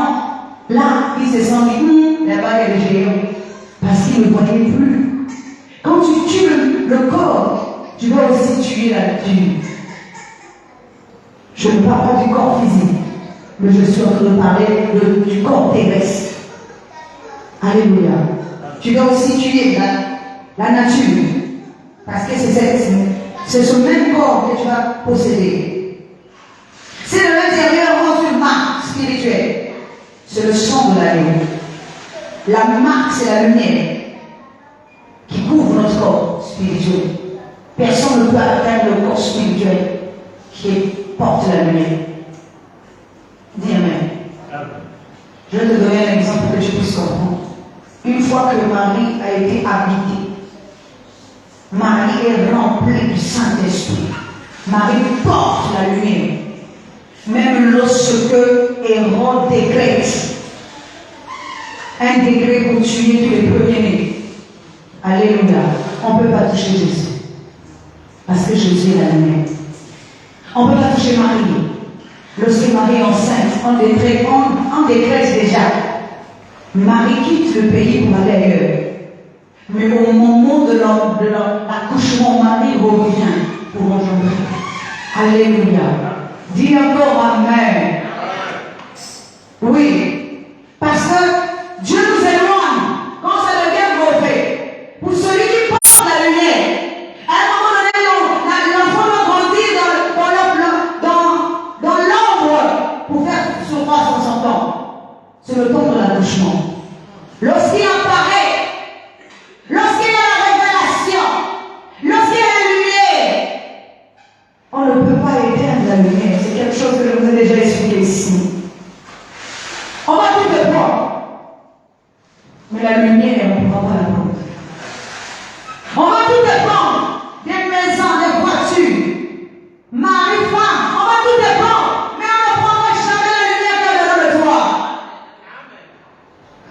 là, ils se sont dit, là-bas il y a des géants. Parce qu'ils ne voyaient plus. Quand tu tues le corps, tu vas aussi tuer la nature. Je ne parle pas du corps physique, mais je suis en train de parler du corps terrestre. Alléluia. Tu dois aussi tuer la nature. Parce que c'est ce même corps que tu vas posséder. C'est de l'intérieur contre une marque spirituelle. C'est le sang de l'agneau. La marque, c'est la lumière qui couvre notre corps spirituel. Personne ne peut atteindre le corps spirituel qui porte la lumière. Dis Amen. Je vais te donner un exemple pour que tu puisses comprendre. Une fois que Marie a été habitée, Marie est remplie du Saint-Esprit. Marie porte la lumière. Même lorsque Hérode décrète un décret pour tuer tous les premiers-nés. Alléluia. On ne peut pas toucher Jésus. Parce que Jésus est la lumière. On ne peut pas toucher Marie. Lorsque Marie est enceinte, on décrète déjà. Marie quitte le pays pour aller ailleurs. Mais au moment de l'accouchement, Marie revient pour engendrer. Alléluia. Dis encore Amen. Oui. Parce que Dieu nous éloigne quand ça devient mauvais. Pour celui qui porte la lumière, à un moment donné, l'enfant doit grandir dans l'ombre pour faire surface en son temps. C'est le temps de l'accouchement. Lorsqu'il apparaît, lorsqu'il y a la révélation, lorsqu'il y a la lumière, on ne peut pas éteindre la lumière. C'est quelque chose que je vous ai déjà expliqué ici. On va tout te prendre. Mais la lumière, on ne pourra pas la prendre. On va tout te prendre. Des maisons, des voitures, mari, femme, on va tout te prendre. Mais on ne prendra jamais la lumière qui est dedans de toi.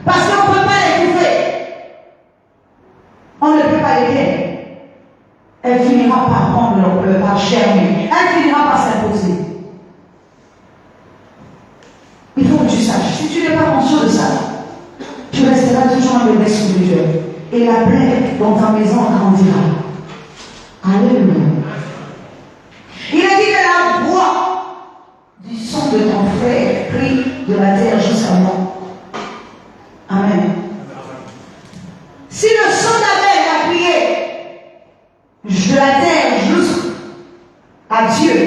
Parce qu'on ne peut pas l'étouffer. On ne peut pas l'éteindre. Elle finira par prendre, par germer. Elle finira par s'imposer. Il faut que tu saches, si tu n'es pas conscient de ça, tu resteras toujours un bébé spirituel. Et la plaie dans ta maison grandira. Alléluia. Il a dit que la voix du son de ton frère crie de la terre jusqu'à moi. Amen. Si le son d'Abel a crié de la terre jusqu'à Dieu,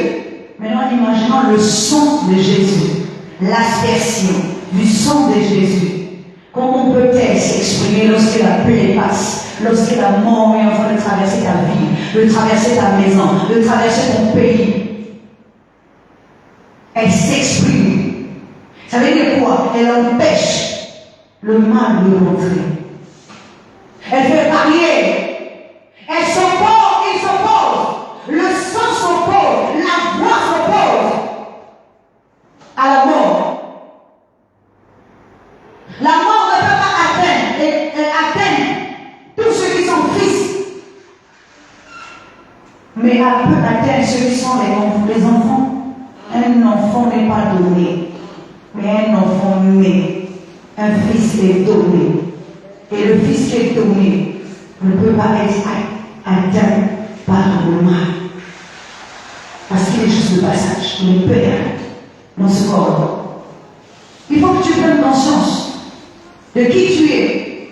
maintenant imaginons le son de Jésus. L'aspersion du sang de Jésus. Comment peut-elle s'exprimer lorsque la plaie passe, lorsque la mort est en train de traverser ta vie, de traverser ta maison, de traverser ton pays? Elle s'exprime. Ça veut dire quoi? Elle empêche le mal de rentrer. Elle fait barrière. Elle s'oppose, il s'oppose. Le sang s'oppose, la voix s'oppose à la mort. La mort ne peut pas atteindre tous ceux qui sont fils. Mais elle peut atteindre ceux qui sont les enfants. Un enfant n'est pas donné, mais un enfant né. Un fils est donné. Et le fils qui est donné ne peut pas être atteint par le mal. Parce qu'il est juste le passage, le Père dans ce corps. Il faut que tu prennes conscience de qui tu es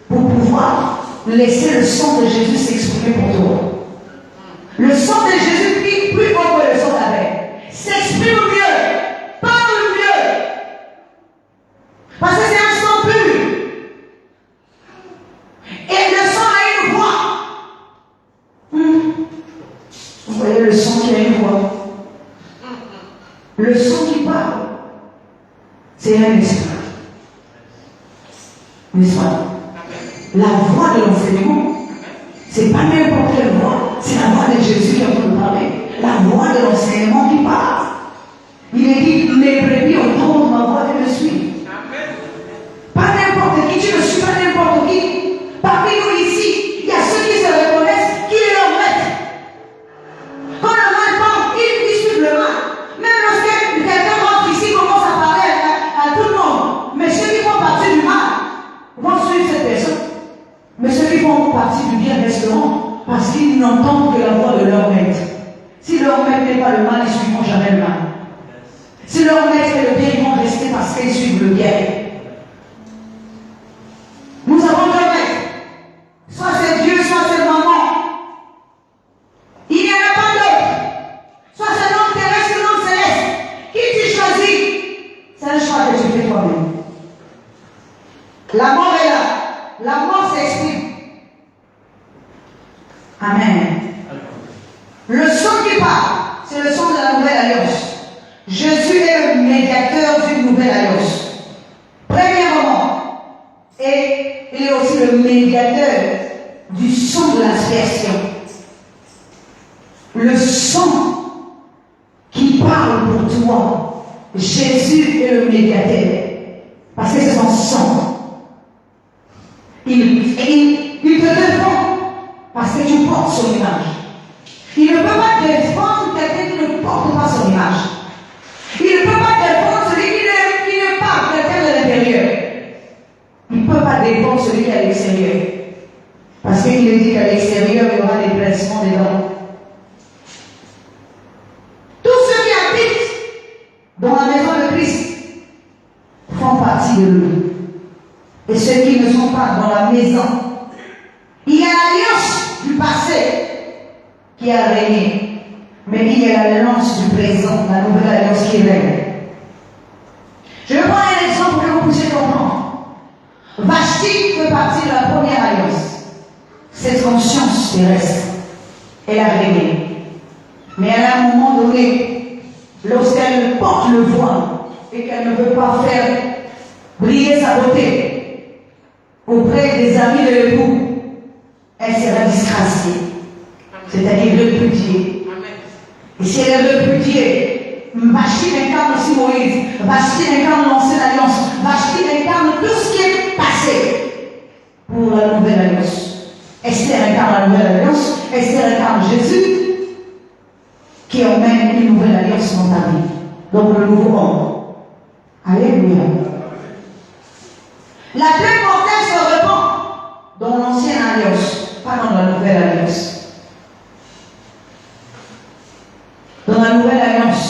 pour pouvoir laisser le sang de Jésus s'exprimer pour toi. Le sang de Jésus prie plus fort que le sang d'Abel. S'exprime mieux, parle mieux. Parce que c'est un sang pur. Et le sang a une voix. Vous voyez le sang qui a une voix. Le sang qui parle, c'est un esprit. N'est-ce pas? La voix de l'enseignement, c'est pas n'importe quelle voix, c'est la voix de Jésus qui est en train de parler. La voix de l'enseignement qui parle. Il est dit, mes brebis entendent ma voix et me suivent. Pas n'importe qui, tu ne suis pas n'importe qui. Parmi nous ici, il y a ceux qui se reconnaissent, qui est leur maître. Quand le mal parle, ils suivent le mal. Même lorsque quelqu'un rentre ici, commence à parler à tout le monde. Mais ceux qui font partie du mal vont suivre cette personne. Mais ceux qui font partie du bien resteront parce qu'ils n'entendent que la voix de leur maître. Si leur maître n'est pas le mal, ils ne suivront jamais le mal. Si leur maître est le bien, ils vont rester parce qu'ils suivent le bien. Nous avons deux maîtres. Soit c'est Dieu, soit c'est maman. Il n'y en a pas d'autre. Soit c'est l'homme terrestre, l'homme céleste. Qui tu choisis? C'est un choix que tu fais toi-même. La mort est là. La mort s'exprime. Amen. Le sang qui parle, c'est le sang de la nouvelle alliance. Jésus est le médiateur d'une nouvelle alliance. Premièrement, et il est aussi le médiateur du sang de l'aspersion. Le sang qui parle pour toi. Jésus est le médiateur. Parce que c'est son sang. Il te défend parce que tu portes son image. Il ne peut pas défendre quelqu'un qui ne porte pas son image. Il ne peut pas défendre celui qui ne parle quelqu'un de l'intérieur. Il ne peut pas défendre celui qui est à l'extérieur. l'extérieur, il y aura des blessements dedans. Tous ceux qui habitent dans la maison de Christ font partie de lui. Et ceux qui ne sont pas dans la maison, il y a l'alliance du passé qui a régné, mais il y a l'alliance du présent, la nouvelle alliance qui règne. Je vais prendre un exemple pour que vous puissiez comprendre. Vashti fait partie de la première alliance. Cette conscience terrestre, elle a régné. Mais à un moment donné, lorsqu'elle porte le voile et qu'elle ne veut pas faire briller sa beauté auprès des amis de l'époux, elle sera disgraciée. C'est-à-dire répudiée. Et si elle est répudiée, Vashti incarne aussi Moïse, Vashti incarne l'ancienne alliance, Vashti incarne tout ce qui est passé pour la nouvelle alliance. Esther incarne la nouvelle alliance, Esther incarne Jésus qui emmène une nouvelle alliance dans ta vie. Donc le nouveau homme. Alléluia. La plaie mortelle se répand dans l'ancienne alliance, pas dans la nouvelle alliance. Dans la nouvelle alliance,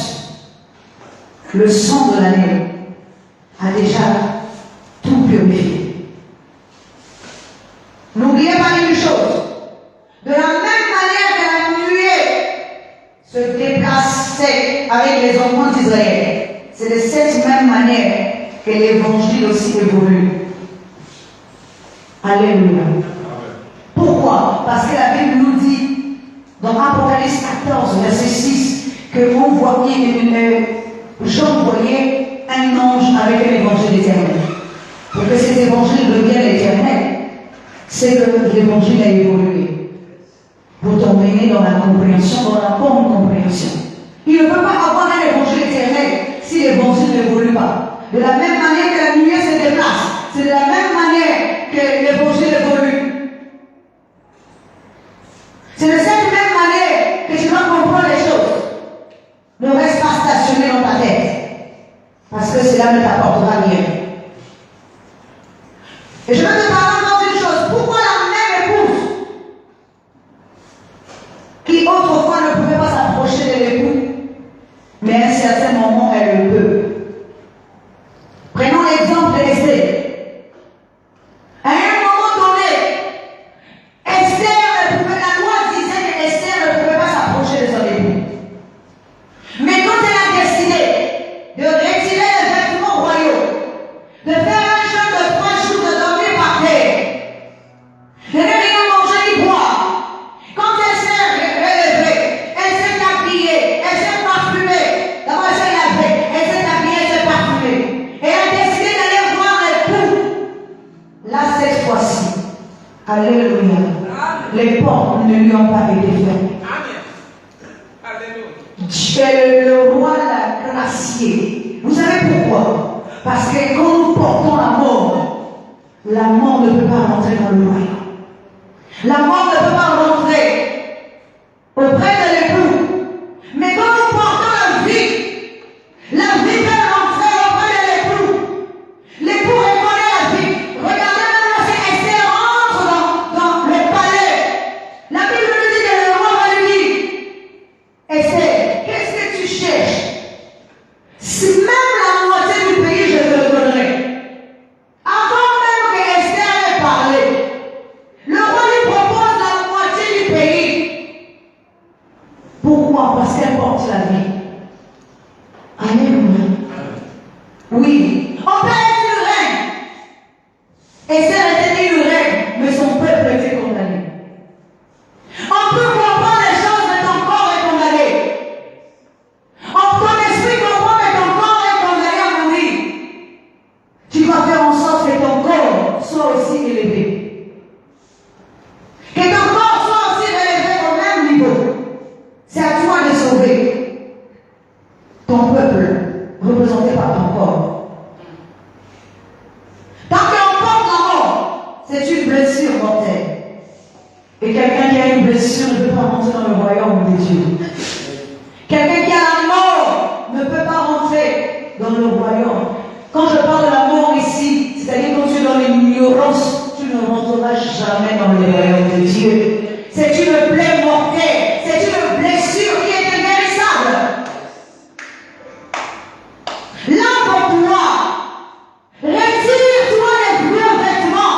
le sang de l'agneau a déjà tout purifié. N'oubliez pas une chose. De la même manière que la nuée se déplaçait avec les enfants d'Israël, c'est de cette même manière que l'évangile aussi évolue. Alléluia. Pourquoi? Parce que la Bible nous dit dans Apocalypse 14, verset 6, que Jean voyait un ange avec un évangile éternel. Pour que cet évangile devienne éternel, c'est que l'évangile a évolué. Pour t'emmener dans la compréhension, dans la bonne compréhension. Il ne peut pas avoir un évangile éternel si l'évangile n'évolue pas. De la même manière que la lumière se déplace, c'est de la même manière que l'évangile évolue. C'est de cette même manière que tu dois comprendre les choses. Ne reste pas stationné dans ta tête, parce que cela ne t'apportera rien. Et je vais te parler encore d'une chose. Pourquoi la même épouse, qui autrefois ne pouvait pas s'approcher de l'époux, mais à un certain moment, elle le peut. Prenons l'exemple d'Esther. À un moment donné, la loi disait que Esther ne pouvait pas s'approcher de son époux. Mais quand elle a décidé de retirer les vêtements royaux, de faire un jeûne de 3 jours, de dormir par terre, de ne rien manger ni boire, quand elle s'est relevée, elle s'est habillée, elle s'est parfumée. D'abord elle s'est lavée, elle s'est habillée, elle s'est parfumée. Et elle a décidé d'aller voir l'époux. Là, cette fois-ci, alléluia, les portes ne lui ont pas été fermées. Le roi l'a gracié. Vous savez pourquoi? Parce que quand nous portons la mort ne peut pas rentrer dans le royaume. La mort ne peut pas rentrer auprès de l'époux. Mais quand nous portons la vie peut rentrer auprès de l'époux. L'époux reconnaît la vie. Regardez maintenant si Esther rentre dans le palais. La Bible nous dit que le roi va lui dire, Esther, qu'est-ce que tu cherches? Si même la moitié du pays, je te le donnerai. Avant même que Esther ait parlé, le roi lui propose la moitié du pays. Pourquoi? Parce qu'elle porte la vie. Alléluia. Oui. On peut être une reine. Esther était une reine, mais son peuple était condamné. On peut comprendre les choses, mais ton corps est condamné. Ton esprit comprend que ton corps est condamné à mourir. Tu vas faire en sorte que ton corps soit aussi élevé. Que ton corps soit aussi élevé au même niveau. C'est à toi de sauver ton peuple, représenté par ton corps. Tant qu'on porte la mort, c'est une blessure mortelle. Et quelqu'un qui a une blessure ne peut pas rentrer dans le royaume de Dieu. Quelqu'un qui a la mort ne peut pas rentrer dans le royaume. Quand je parle de la mort ici, c'est-à-dire quand tu es dans l'ignorance, tu ne rentreras jamais dans le royaume de Dieu. C'est une plaie mortelle. C'est une blessure qui est inguérissable. Lave-toi. Retire-toi les vieux vêtements.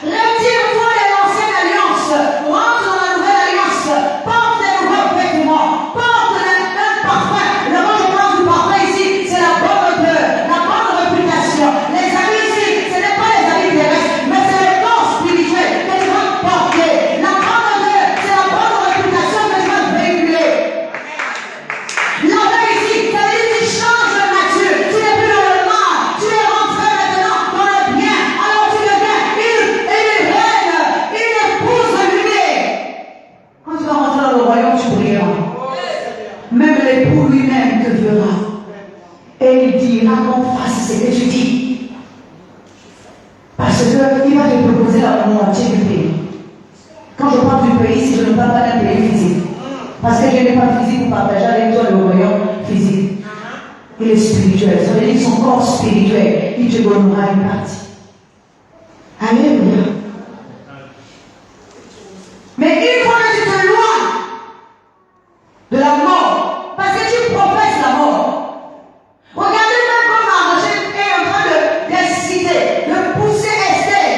Retire-toi de l'ancienne alliance. Rentre dans la nouvelle alliance. Porte des nouveaux vêtements. Porte un parfum. Le moi je parle du parfum ici, c'est la bonne odeur, la bonne réputation. Les habits ici, ce n'est pas les habits terrestres, mais c'est le corps spirituel que tu vas porter. La bonne odeur, c'est la bonne réputation que tu vas véhiculer. La veille ici, ça veut dire que tu changes de nature. Tu n'es plus dans le mal. Tu es rentré maintenant dans le bien. Alors tu deviens une reine, une épouse luminée. Quand tu vas rentrer dans le royaume, tu brilleras. Même l'époux lui-même te verra. Et il dira qu'on fasse ce que tu dis. Parce qu'il va te proposer la moitié du pays. Quand je parle du pays, si je ne parle pas d'un pays physique. Parce que je n'ai pas physique pour partager avec toi le royaume physique. Il est spirituel. Ça veut dire son corps spirituel. Il te donnera une partie. Alléluia. Mais une fois que tu te loin de la mort, parce que tu professes la mort. Regardez même comme Mardochée est en train d'inciter, de pousser Esther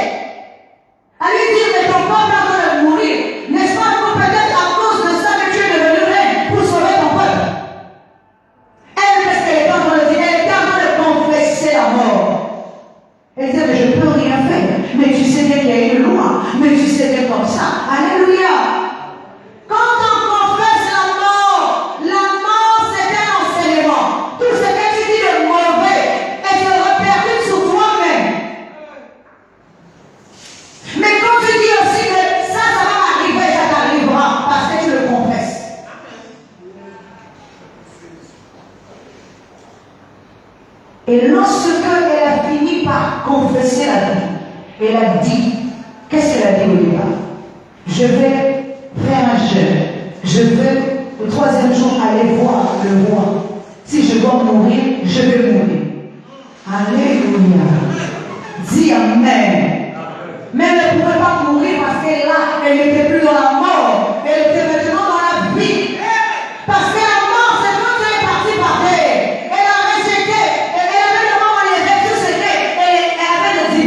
à lui dire mais ton peuple est en train de mourir. N'est-ce pas que peut-être à cause de ça que tu es devenu reine pour sauver ton peuple? Elle, qu'est-ce qu'elle était en train de dire? Elle était en train de confesser la mort. Elle disait mais je ne peux rien faire. Mais tu sais qu'il y a une loi. Mais tu sais que comme ça. Alléluia. Quand on confesse la mort c'est un enseignement. Tout ce que tu dis de mauvais, elle se répercute sur toi-même. Mais quand tu dis aussi que ça va m'arriver, ça t'arrivera parce que tu le confesses. Et lorsque elle a fini par confesser la vie, elle a dit, qu'est-ce qu'elle a dit au départ? Je vais faire un jeûne. Je vais le troisième jour aller voir le roi. Si je dois mourir, je vais mourir. Alléluia. Dis Amen. Mais elle ne pouvait pas mourir parce qu'elle là, elle n'était plus dans la mort. Elle était maintenant dans la vie. Parce que la mort, c'est quand elle est partie par terre. Elle a rejeté. Elle avait le moment où elle était tout secret. Elle avait des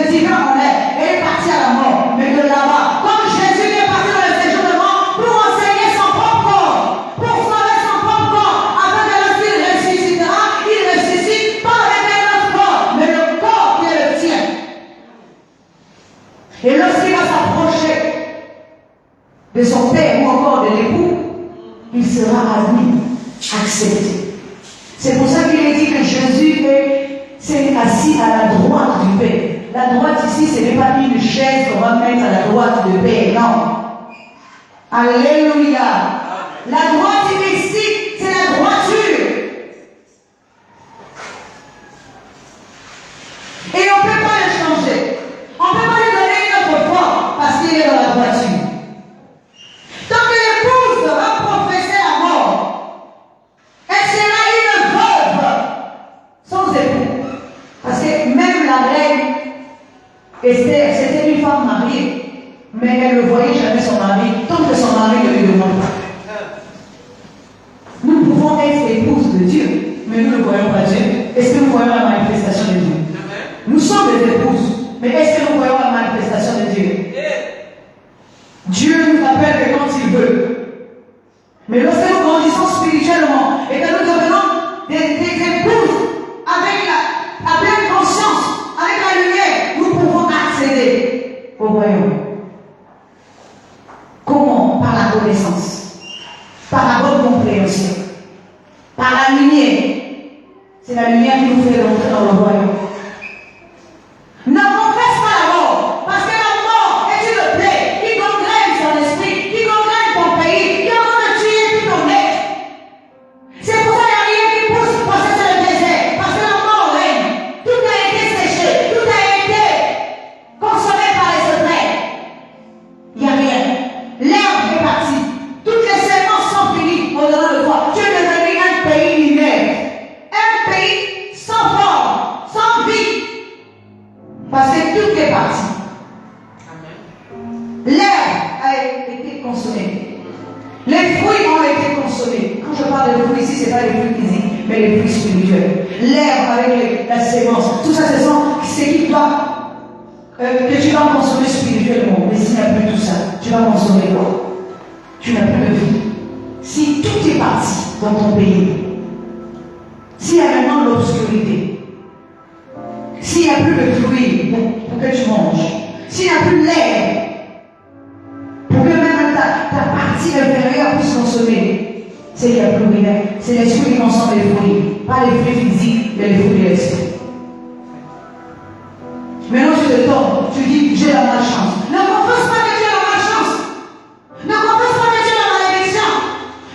divins en elle. Elle est partie à la mort. Mais de là-bas, comme Jésus est parti dans le séjour de mort pour enseigner son propre corps, pour sauver son propre corps, afin que lorsqu'il ressuscitera, il ressuscite pas avec un autre corps, mais le corps qui est le tien. Et lorsqu'il va s'approcher de son père ou encore de l'époux, il sera admis, accepté. C'est pour ça qu'il est dit que Jésus s'est assis à la droite du Père. La droite ici, ce n'est pas une chaise qu'on va mettre à la droite du Père, non. Alléluia. La droite ici, c'est la droiture. Et on ne peut pas le changer. On ne peut pas lui donner une autre forme parce qu'il est dans la droiture. Tant que l'épouse va professer la mort, elle sera une veuve sans époux. Parce que même la reine Esther, c'était une femme mariée, mais elle ne voyait jamais son mari tant que son mari ne lui demande pas. Nous pouvons être épouses de Dieu, mais nous ne voyons pas Dieu. Est-ce que nous voyons la manifestation de Dieu? Nous sommes des épouses, mais est-ce que nous voyons la manifestation de Dieu? Dieu nous appelle que quand il veut. Mais lorsque nous grandissons spirituellement et que nous devenons des épouses avec la pleine conscience, avec la lumière, nous pouvons accéder au royaume. Comment? Par la connaissance, par la bonne compréhension, par la lumière. C'est la lumière qui nous fait rentrer dans le royaume. Ne confesse pas la mort, parce que la mort est une plaie qui gangrène son esprit, qui gangrène ton pays, qui est en train de tuer tout ton être. C'est pour ça qu'il n'y a rien qui pousse pour passer sur le désert, parce que la mort règne. Tout a été séché, tout a été consommé par les secrets. Il n'y a rien. L'herbe est partie. Toutes les semences sont finies au-delà de toi. Tu es devenu un pays inerte. Un pays sans forme, sans ici, ce n'est pas les fruits physiques, mais les fruits spirituels. L'herbe avec la sémence, tout ça, c'est qui doit, que tu vas consommer spirituellement. Mais s'il n'y a plus tout ça, tu vas consommer quoi? Tu n'as plus de vie. Si tout est parti dans ton pays, s'il y a maintenant l'obscurité, s'il n'y a plus de fruits pour que tu manges, s'il n'y a plus l'air, pour que même ta partie inférieure puisse consommer, c'est qu'il n'y a plus rien. C'est l'esprit qui consomme les fruits, pas les fruits physiques, mais les fruits de l'esprit. Maintenant tu te tombes, tu dis j'ai la malchance. Ne confesse pas que tu as la malchance. Ne confesse pas que tu as la malédiction.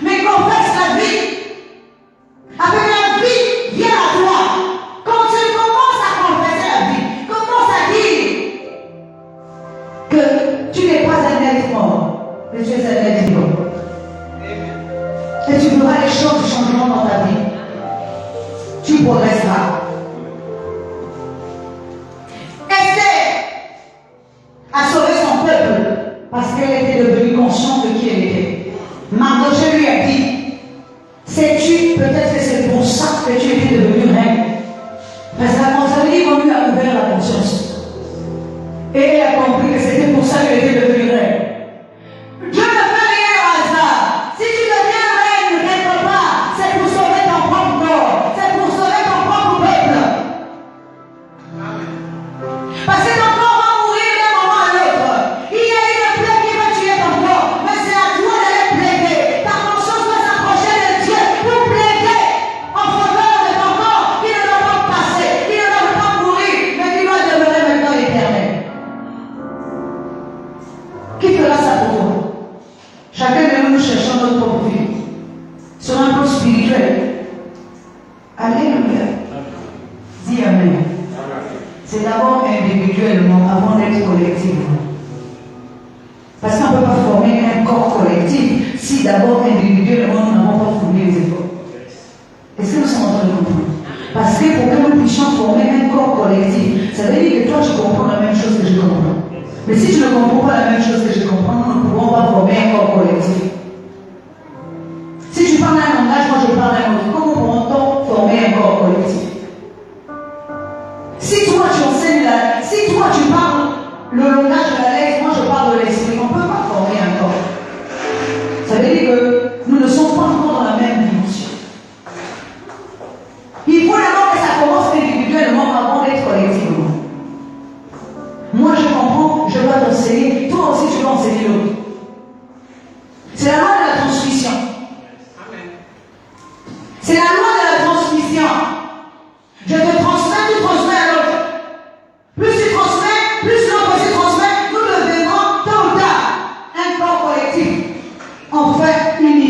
Mais confesse la vie. Avec la vie, viens à toi. Quand tu commences à confesser la vie, commence à dire que tu n'es pas un être mort, mais tu es un être vivant. Et tu verras les choses du changement dans ta vie. Tu progresseras. A sauvé son peuple parce qu'elle était devenue consciente de qui elle était. Mardochée lui a dit, sais-tu, peut-être que c'est pour ça que tu étais devenue reine. Parce qu'à mon avis, on lui a ouvert la conscience. Et elle a compris que c'était pour ça qu'elle était devenue reine. Dieu ne fait rien au hasard. Si tu deviens reine quelque part, c'est pour sauver ton propre corps. C'est pour sauver ton propre peuple. Parce que ton corps va mourir d'un moment à l'autre. Il y a une plaie qui va tuer ton corps, mais c'est à toi d'aller plaider. Ta conscience doit s'approcher de Dieu pour plaider en faveur de ton corps qui ne doit pas passer, qui ne doit pas mourir, mais qui doit demeurer maintenant éternel. Qui fera ça pour toi? Chacun de nous cherchons notre propre vie. Sur un plan spirituel. Alléluia. Dis Amen. C'est d'abord individuellement avant d'être collectivement. Parce qu'on ne peut pas former un corps collectif si d'abord individuellement nous n'avons pas fourni les efforts. Est-ce que nous sommes en train de comprendre? Parce que pour que nous puissions former un corps collectif, ça veut dire que toi tu comprends la même chose que je comprends. Mais si tu ne comprends pas la même chose que je comprends, nous ne pouvons pas former un corps collectif. Si tu parles un langage, moi je parle un autre, comment pourrons-nous former un corps collectif? Si toi tu enseignes si toi tu parles le langage de la lettre, moi je parle de l'esprit, on ne peut pas former un corps. Ça veut dire que nous ne sommes pas encore dans la même dimension. Il faut d'abord que ça commence individuellement avant d'être collectivement. Moi je comprends, je dois t'enseigner, toi aussi tu dois enseigner l'autre. C'est la loi de la transmission. C'est la loi de la transmission. Je te transmets, tu transmets à l'autre. Plus tu transmets, plus l'autre aussi transmet, nous devenons tôt ou tard un corps collectif, en fait uni.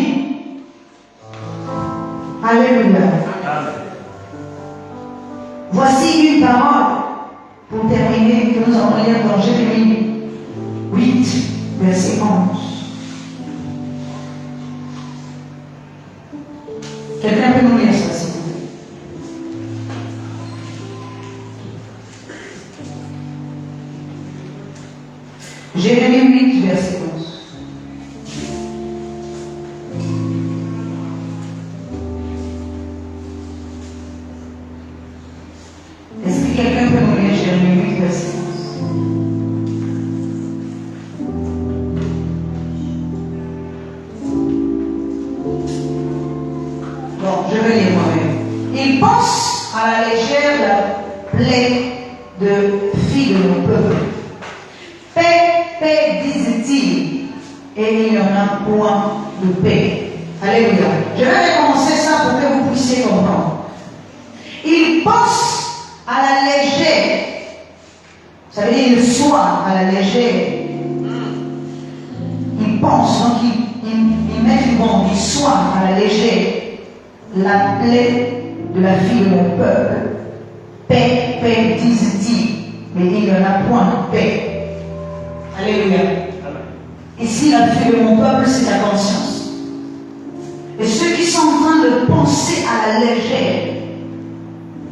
Alléluia. Voici une parole pour terminer que nous allons lire dans Jérémie 8, verset 11. Quelqu'un peut nous lire ça, s'il vous plaît? Jérémie 8, verset 11. Est-ce que quelqu'un peut nous lire Jérémie 8, verset 11? Bon, je vais lire moi-même. Il pense à la légère la plaie de fille de mon peuple. Paix, paix, disent-ils, et il n'y en a point de paix. Alléluia. Je vais recommencer ça pour que vous puissiez comprendre. Il pense à la légère. Ça veut dire il soit à la légère. Il pense, donc il met du bon, il soit à la légère la plaie de la fille de mon peuple. Paix, paix, disent-ils, mais il n'y en a point de paix. Alléluia. Ici, la fille de mon peuple, c'est la conscience. Et ceux qui sont en train de penser à la légère,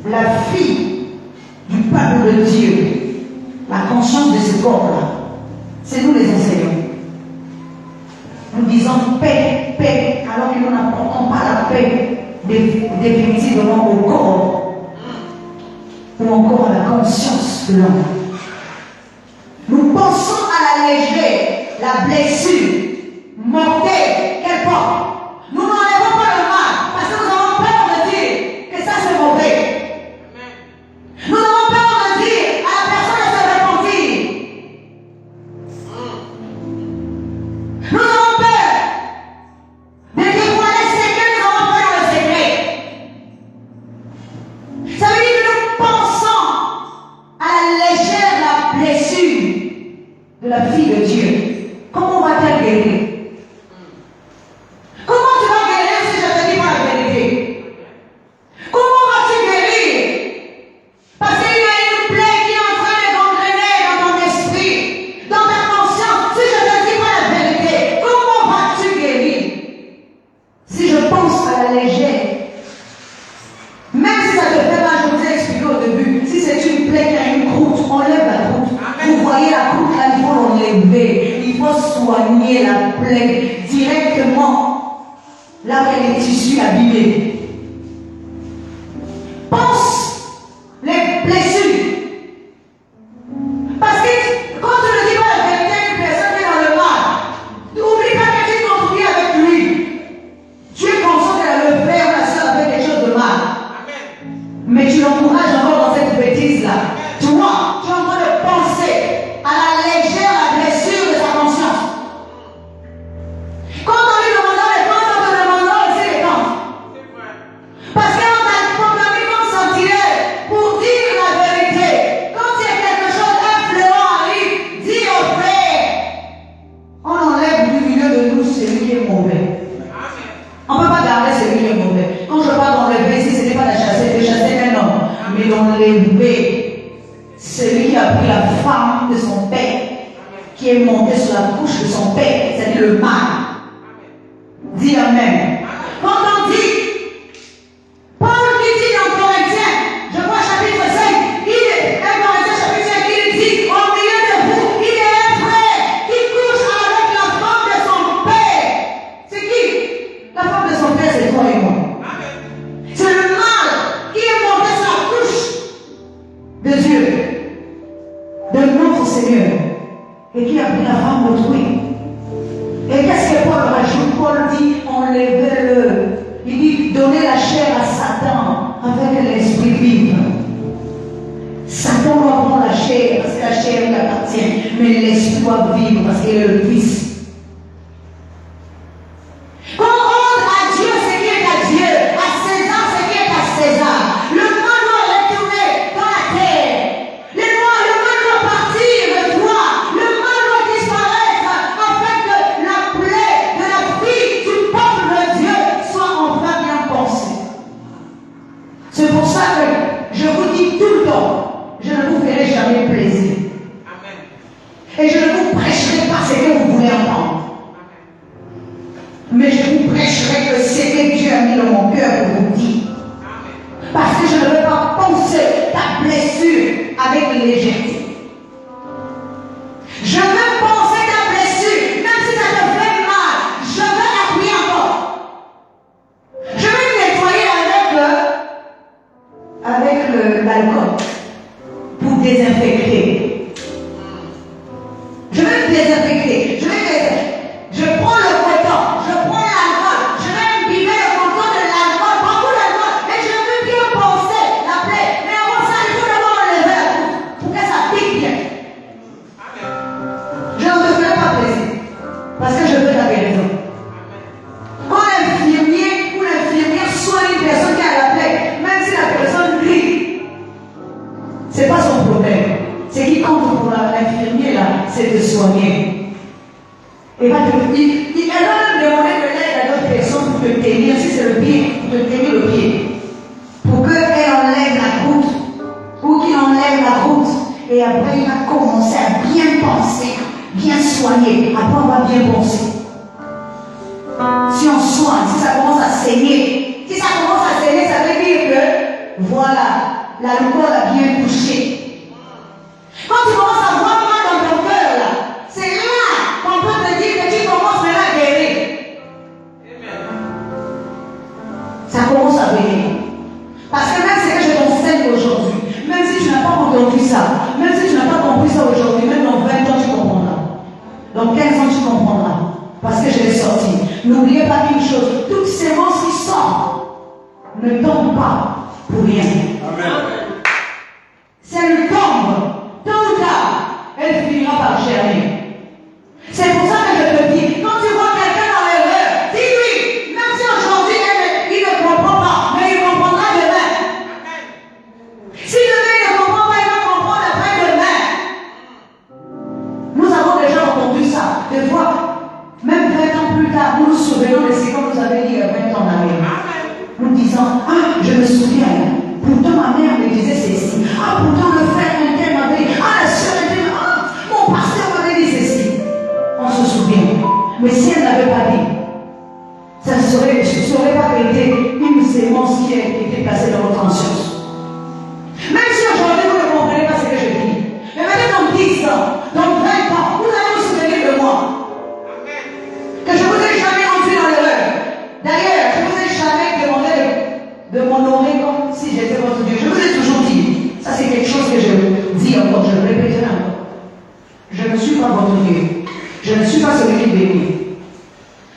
la fille du peuple de Dieu, la conscience de ce corps-là, c'est nous les enseignants. Nous disons paix, paix, alors que nous n'apportons pas la paix. définitivement au corps ou encore à la conscience de l'homme. Nous pensons à la légère, la blessure mortelle qu'elle porte. Nous n'enlèvons pas le mal parce que nous avons peur de dire que ça c'est mauvais. Nous avons peur de dire à la personne de se repentir. Nous avons peur de dévoiler ce que nous avons fait dans le secret. Ça veut dire que nous pensons à la légère, la blessure de la fille de Dieu. Comment va-t-elle guérir? Comment tu vas guérir si je te dis pas la vérité? Comment vas-tu guérir? Parce qu'il y a une plaie qui est en train de gangréner dans ton esprit, dans ta conscience. Si je te dis pas la vérité, comment vas-tu guérir? Si je pense à la légère, même si ça te fait mal, je vous ai expliqué au début, si c'est une plaie qui a une croûte, enlève la croûte. Vous voyez la croûte là, il faut l'enlever. Il faut soigner la plaie directement là où il y a les tissus abîmés. Pense les blessures. Parce que quand tu ne dis pas la vérité à une personne qui est dans le mal, n'oublie pas que tu contribues avec lui. Tu es conscient que le frère ou la soeur a fait quelque chose de mal. Mais tu l'encourages encore dans cette bêtise-là. Tu vois, tu es en train de penser à la légère, la blessure de sa conscience. Quand on lui demandera les comptes, on te demandera aussi les comptes. Parce qu'on t'a mis comme sentinelle pour dire la vérité. Quand il y a quelque chose, un fléau arrive, dis au frère. On enlève du milieu de nous celui qui est mauvais. On ne peut pas garder celui qui est mauvais. Quand je parle d'enlever, si ce n'est pas de chasser un homme, mais d'enlever celui qui a pris la femme de son père, qui est monté sur la couche de son père, c'est-à-dire le mal. Dis Amen. Quand on dit, Paul qui dit dans Corinthiens, je crois chapitre 5, Corinthiens chapitre 5, il dit, au milieu de vous, il y a un frère qui couche avec la femme de son père. C'est qui? La femme de son père, c'est toi et moi. C'est le mal qui est monté sur la couche de Dieu, de notre Seigneur, et qui a pris la femme d'autrui. Et qu'est-ce que Paul rajoute? Paul dit, enlevez-le. Il dit, donnez la chair à Satan, afin que l'esprit vive. Satan doit prendre la chair, parce que la chair lui appartient, mais l'esprit doit vivre, parce qu'il est le Fils. Qu'on rende à Dieu ce qui est à Dieu, à César ce qui est à César. Le mal doit retourner dans la terre. Le mal doit partir de toi. Le mal doit disparaître afin que la plaie de la fille du peuple de Dieu soit enfin bien pensée. C'est pour ça que je vous dis tout le temps, je ne vous ferai jamais plaisir. Et je ne vous prêcherai pas ce que vous voulez entendre. Mais je vous prêcherai que ce que Dieu a mis dans mon cœur pour vous dire. Parce que je ne veux pas penser ta blessure avec légèreté. Je veux penser ta blessure, même si ça te fait mal, je veux appuyer encore. Je vais nettoyer avec l'alcool pour désinfecter. Je vais désinfecter. Je prends le coton, je prends l'alcool, je vais imbiber le coton de l'alcool, beaucoup d'alcool, et je veux bien penser la plaie. Mais avant ça, il faut d'abord enlever la coupe pour que ça pique bien. Je ne me ferai pas plaisir, parce que je veux la guérison. Quand l'infirmier ou l'infirmière soigne une personne qui a la plaie, même si la personne crie, ce n'est pas son problème. Ce qui compte pour l'infirmier là, c'est de soigner. Et elle va même demander de l'aide à d'autres personnes pour te tenir, si c'est le pied, pour te tenir le pied. Pour qu'elle enlève la croûte, ou qu'il enlève la croûte. Et après, il va commencer à bien penser, bien soigner. Après, on va bien penser. Si on soigne, si ça commence à saigner, ça veut dire que, voilà, l'alcool a bien touché. Quand tu commences à voir mal dans ton cœur, là, c'est là qu'on peut te dire que tu commences maintenant à guérir. Ça commence à sortir. N'oubliez pas une chose, toute sémence qui sort ne tombe pas pour rien. Amen. Si elle tombe, tôt ou tard, elle finira par germer. C'est pour ça que je te dis, quand tu vois quelqu'un dans l'erreur, dis-lui, même si aujourd'hui il ne comprend pas, mais il comprendra demain. Si demain il ne comprend pas, il va comprendre après-demain. Nous avons déjà entendu ça. Des fois, même 20 ans plus tard, nous nous souvenons de ce que vous avez dit il y a 20 ans en arrière. Nous disons, ah, je me souviens. Pourtant, ma mère me disait ceci. Ah, pourtant, le frère un tel m'avait dit. Ah, la soeur un tel. Ah, mon pasteur m'avait dit ceci. On se souvient. Mais si elle n'avait pas dit, ça ne serait pas été une sémence qui a été placée dans votre conscience. Même si aujourd'hui vous ne comprenez pas ce que je dis. Mais maintenant, dans 10 ans, dans 20 ans, vous allez vous souvenir de moi. Que je ne vous ai jamais rendu dans l'erreur. D'ailleurs, je ne vous ai jamais demandé de m'honorer comme si j'étais votre Dieu. Je vous ai toujours dit. Ça, c'est quelque chose que je dis encore, je le répéterai encore. Je ne suis pas votre Dieu. Je ne suis pas celui qui bénit.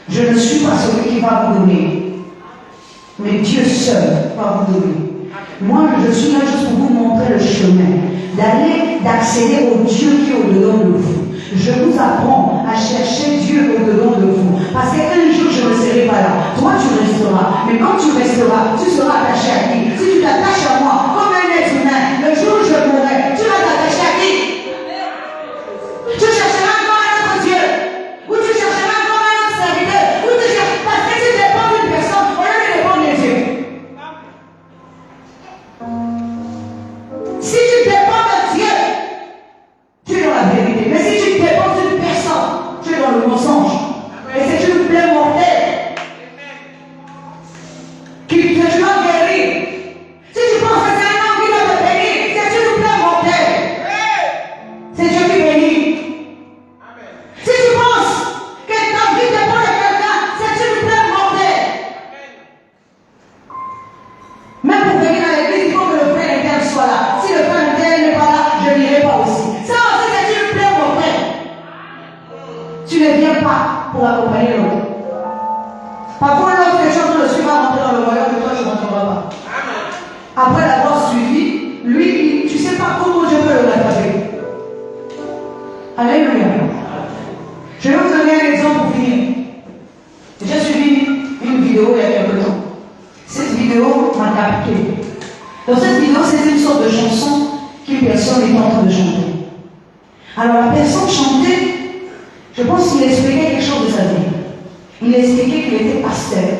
Je ne suis pas celui qui va vous donner. Mais Dieu seul va vous donner. Moi, je suis là juste pour vous montrer le chemin. D'accéder au Dieu qui est au-dedans de vous. Je vous apprends à chercher Dieu au-dedans de vous. Parce qu'un jour, je ne serai pas là. Toi, tu resteras. Mais quand tu resteras, tu seras attaché à qui? Si tu t'attaches à moi, comme un être humain, le jour où je mourrai, tu vas t'attacher à qui? Tu chercheras encore un autre Dieu. Ou tu chercheras encore un autre serviteur. Ou tu chercheras... Parce que tu dépends d'une personne, au lieu de dépendre de Dieu. Si tu dépends de Dieu, tu es dans la vérité. Mais si tu dépends d'une personne, tu es dans le mensonge. Et c'est une plaie mortelle que tu dois guérir. Si tu penses que c'est un homme qui doit te bénir, c'est une plaie mortelle. C'est Dieu qui bénit. Si tu penses que ta vie dépend de quelqu'un, c'est une plaie mortelle. Même pour venir à l'église, il faut que le frère interne soit là. Si le frère interne n'est pas là, je n'irai pas aussi. Ça aussi, c'est une plaie mortelle. Tu ne viens pas pour accompagner l'autre. Parfois, l'autre que tu es en train de suivre va rentrer dans le royaume, mais toi, tu ne rentreras pas. Après l'avoir suivi, lui, tu ne sais pas comment Dieu peut le rattraper. Alléluia. Je vais vous donner un exemple pour finir. J'ai suivi une vidéo il y a quelque temps. Cette vidéo m'a capté. Dans cette vidéo, c'est une sorte de chanson qu'une personne est en train de chanter. Alors la personne chantait, je pense qu'il expliquait quelque chose de sa vie. Il expliquait qu'il était pasteur,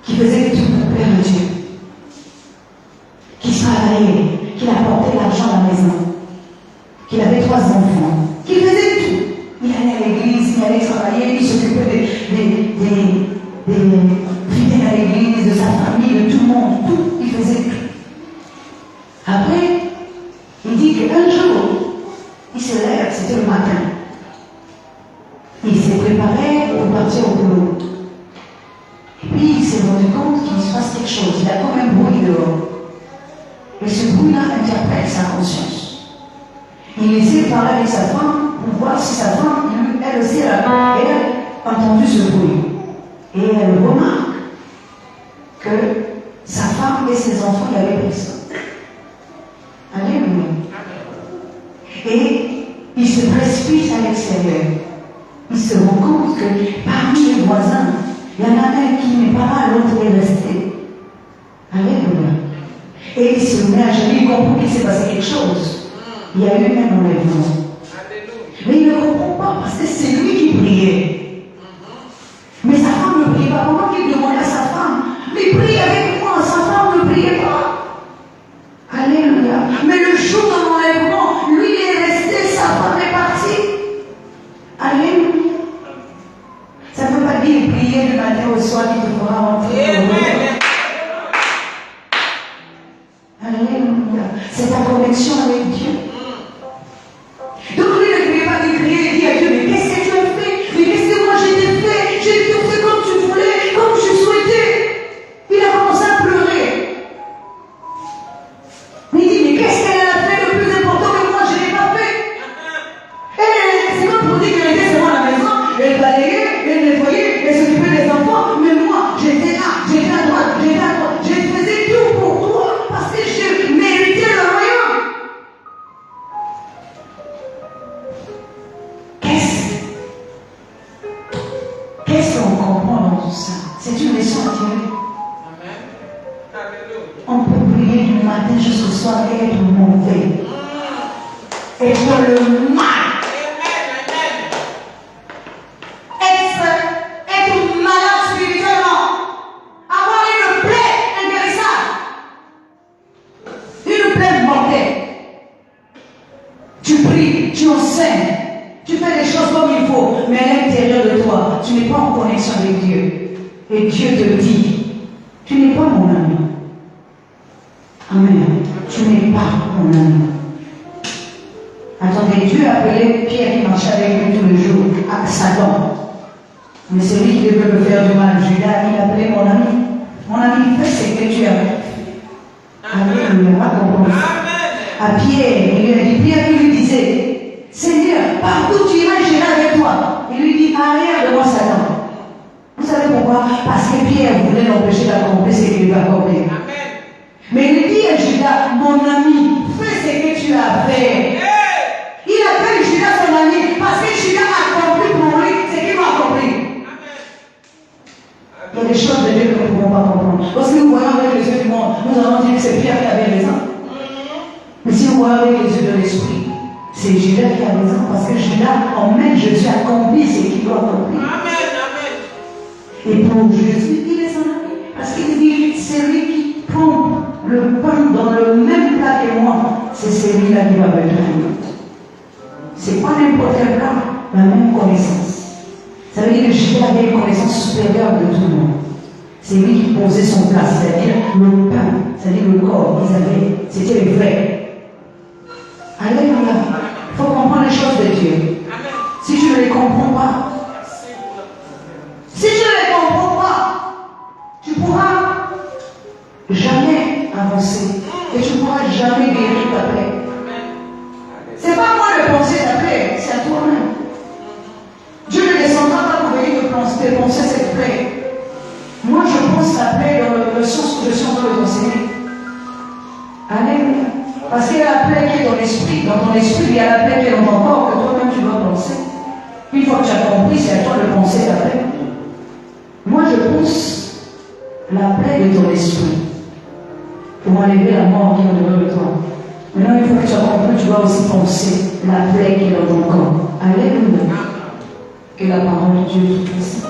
qu'il faisait tout pour plaire à Dieu, qu'il travaillait, qu'il apportait l'argent à la maison, qu'il avait 3 enfants, qu'il faisait tout. Il allait à l'église, il allait travailler, il s'occupait des fidèles à l'église, de sa famille, de tout le monde, tout, il faisait tout. Après, il dit qu'un jour, il se lève, c'était le matin. Il s'est préparé pour partir au boulot. Et puis il s'est rendu compte qu'il se passe quelque chose. Il a comme un bruit dehors. Et ce bruit-là interpelle sa conscience. Il essaie de parler avec sa femme pour voir si sa femme, elle aussi, elle a entendu ce bruit. Et elle remarque que sa femme et ses enfants, il n'y avait personne. Alléluia. Et il se précipite à l'extérieur. Il se rend compte que parmi les voisins, il y en a un qui n'est pas là, l'autre est resté. Alléluia. Et il se met à genoux, il comprend qu'il s'est passé quelque chose. Il y a eu un enlèvement. Mais il ne comprend pas parce que c'est lui qui priait. Mais sa femme ne priait pas. Pendant qu'il demandait à sa femme, mais prie avec moi, sa femme ne priait pas. Alléluia. Mais le jour de l'enlèvement, lui il est resté, sa femme est partie. Alléluia. Ça ne veut pas dire prier du matin au soir qui te fera rentrer. Alléluia. C'est ta connexion avec Dieu. Donc lui ne criait pas, il criait, il dit à Dieu, mais qu'est-ce que tu as fait? Mais qu'est-ce que moi j'ai fait? J'ai tout fait comme tu voulais, comme tu souhaitais. Il a commencé à pleurer. Mais il dit, mais qu'est-ce qu'elle a fait de plus important que moi je n'ai pas fait? C'est comme pour dire qu'elle était seulement à la maison, elle balayait, elle s'attirer. On peut prier du matin jusqu'au soir et être mauvais. Et dans le mal. Être malade spirituellement. Avoir une plaie intéressante. Une plaie mortelle. Tu pries, tu enseignes, tu fais les choses comme il faut, mais à l'intérieur de toi, tu n'es pas en connexion avec Dieu. Et Dieu te dit, tu n'es pas mon ami. Amen. Tu n'es pas mon ami. Attendez, Dieu a appelé Pierre qui marchait avec lui tous les jours à Satan. Mais c'est lui qui devait me faire du mal. Judas, il appelait mon ami. Mon ami, fais ce que tu as fait. Amen. À Pierre, il lui a dit, Pierre, il lui disait, Seigneur, partout tu iras, j'irai avec toi. Il lui dit, arrière de moi, Satan. Vous savez pourquoi? Parce que Pierre voulait l'empêcher d'accomplir ce qu'il devait accomplir. Mais il dit à Judas, mon ami, fais ce que tu as fait. Il appelle Judas son ami parce que Judas a accompli pour lui ce qu'il va accomplir. Il y a des choses de Dieu que nous ne pouvons pas comprendre. Lorsque nous voyons avec les yeux du monde, nous allons dire que c'est Pierre qui avait raison. Mais si nous voyons avec les yeux de l'esprit, c'est Judas qui a raison parce que Judas emmène Jésus à accomplir ce qu'il doit accomplir. Et pour Jésus, il est son ami. Parce qu'il dit, c'est lui qui prend le pain dans le même plat que moi. C'est celui-là qui va me donner. C'est pas n'importe quel plat, la même connaissance. Ça veut dire que Judas avait une connaissance supérieure de tout le monde. C'est lui qui posait son plat, c'est-à-dire le pain, c'est-à-dire le corps qu'ils avaient. C'était le vrai. Alléluia. Il faut comprendre les choses de Dieu. Si tu ne les comprends pas, tu ne pourras jamais avancer et tu ne pourras jamais guérir ta plaie. Ce n'est pas moi de penser ta plaie, c'est à toi-même. Dieu ne descendra pas pour venir te penser cette plaie. Moi, je pense la plaie dans le sens que je suis en train de t'enseigner. Alléluia. Parce qu'il y a la plaie qui est dans l'esprit. Dans ton esprit, il y a la plaie qui est dans ton corps que toi-même tu dois penser. Une fois que tu as compris, c'est à toi de penser ta plaie. Moi, je pense la plaie de ton esprit pour enlever la mort qui est au-dedans de toi. Maintenant, il faut que tu aies compris, tu dois aussi penser la plaie qui est dans ton corps. Alléluia. Que la parole de Dieu te fasse.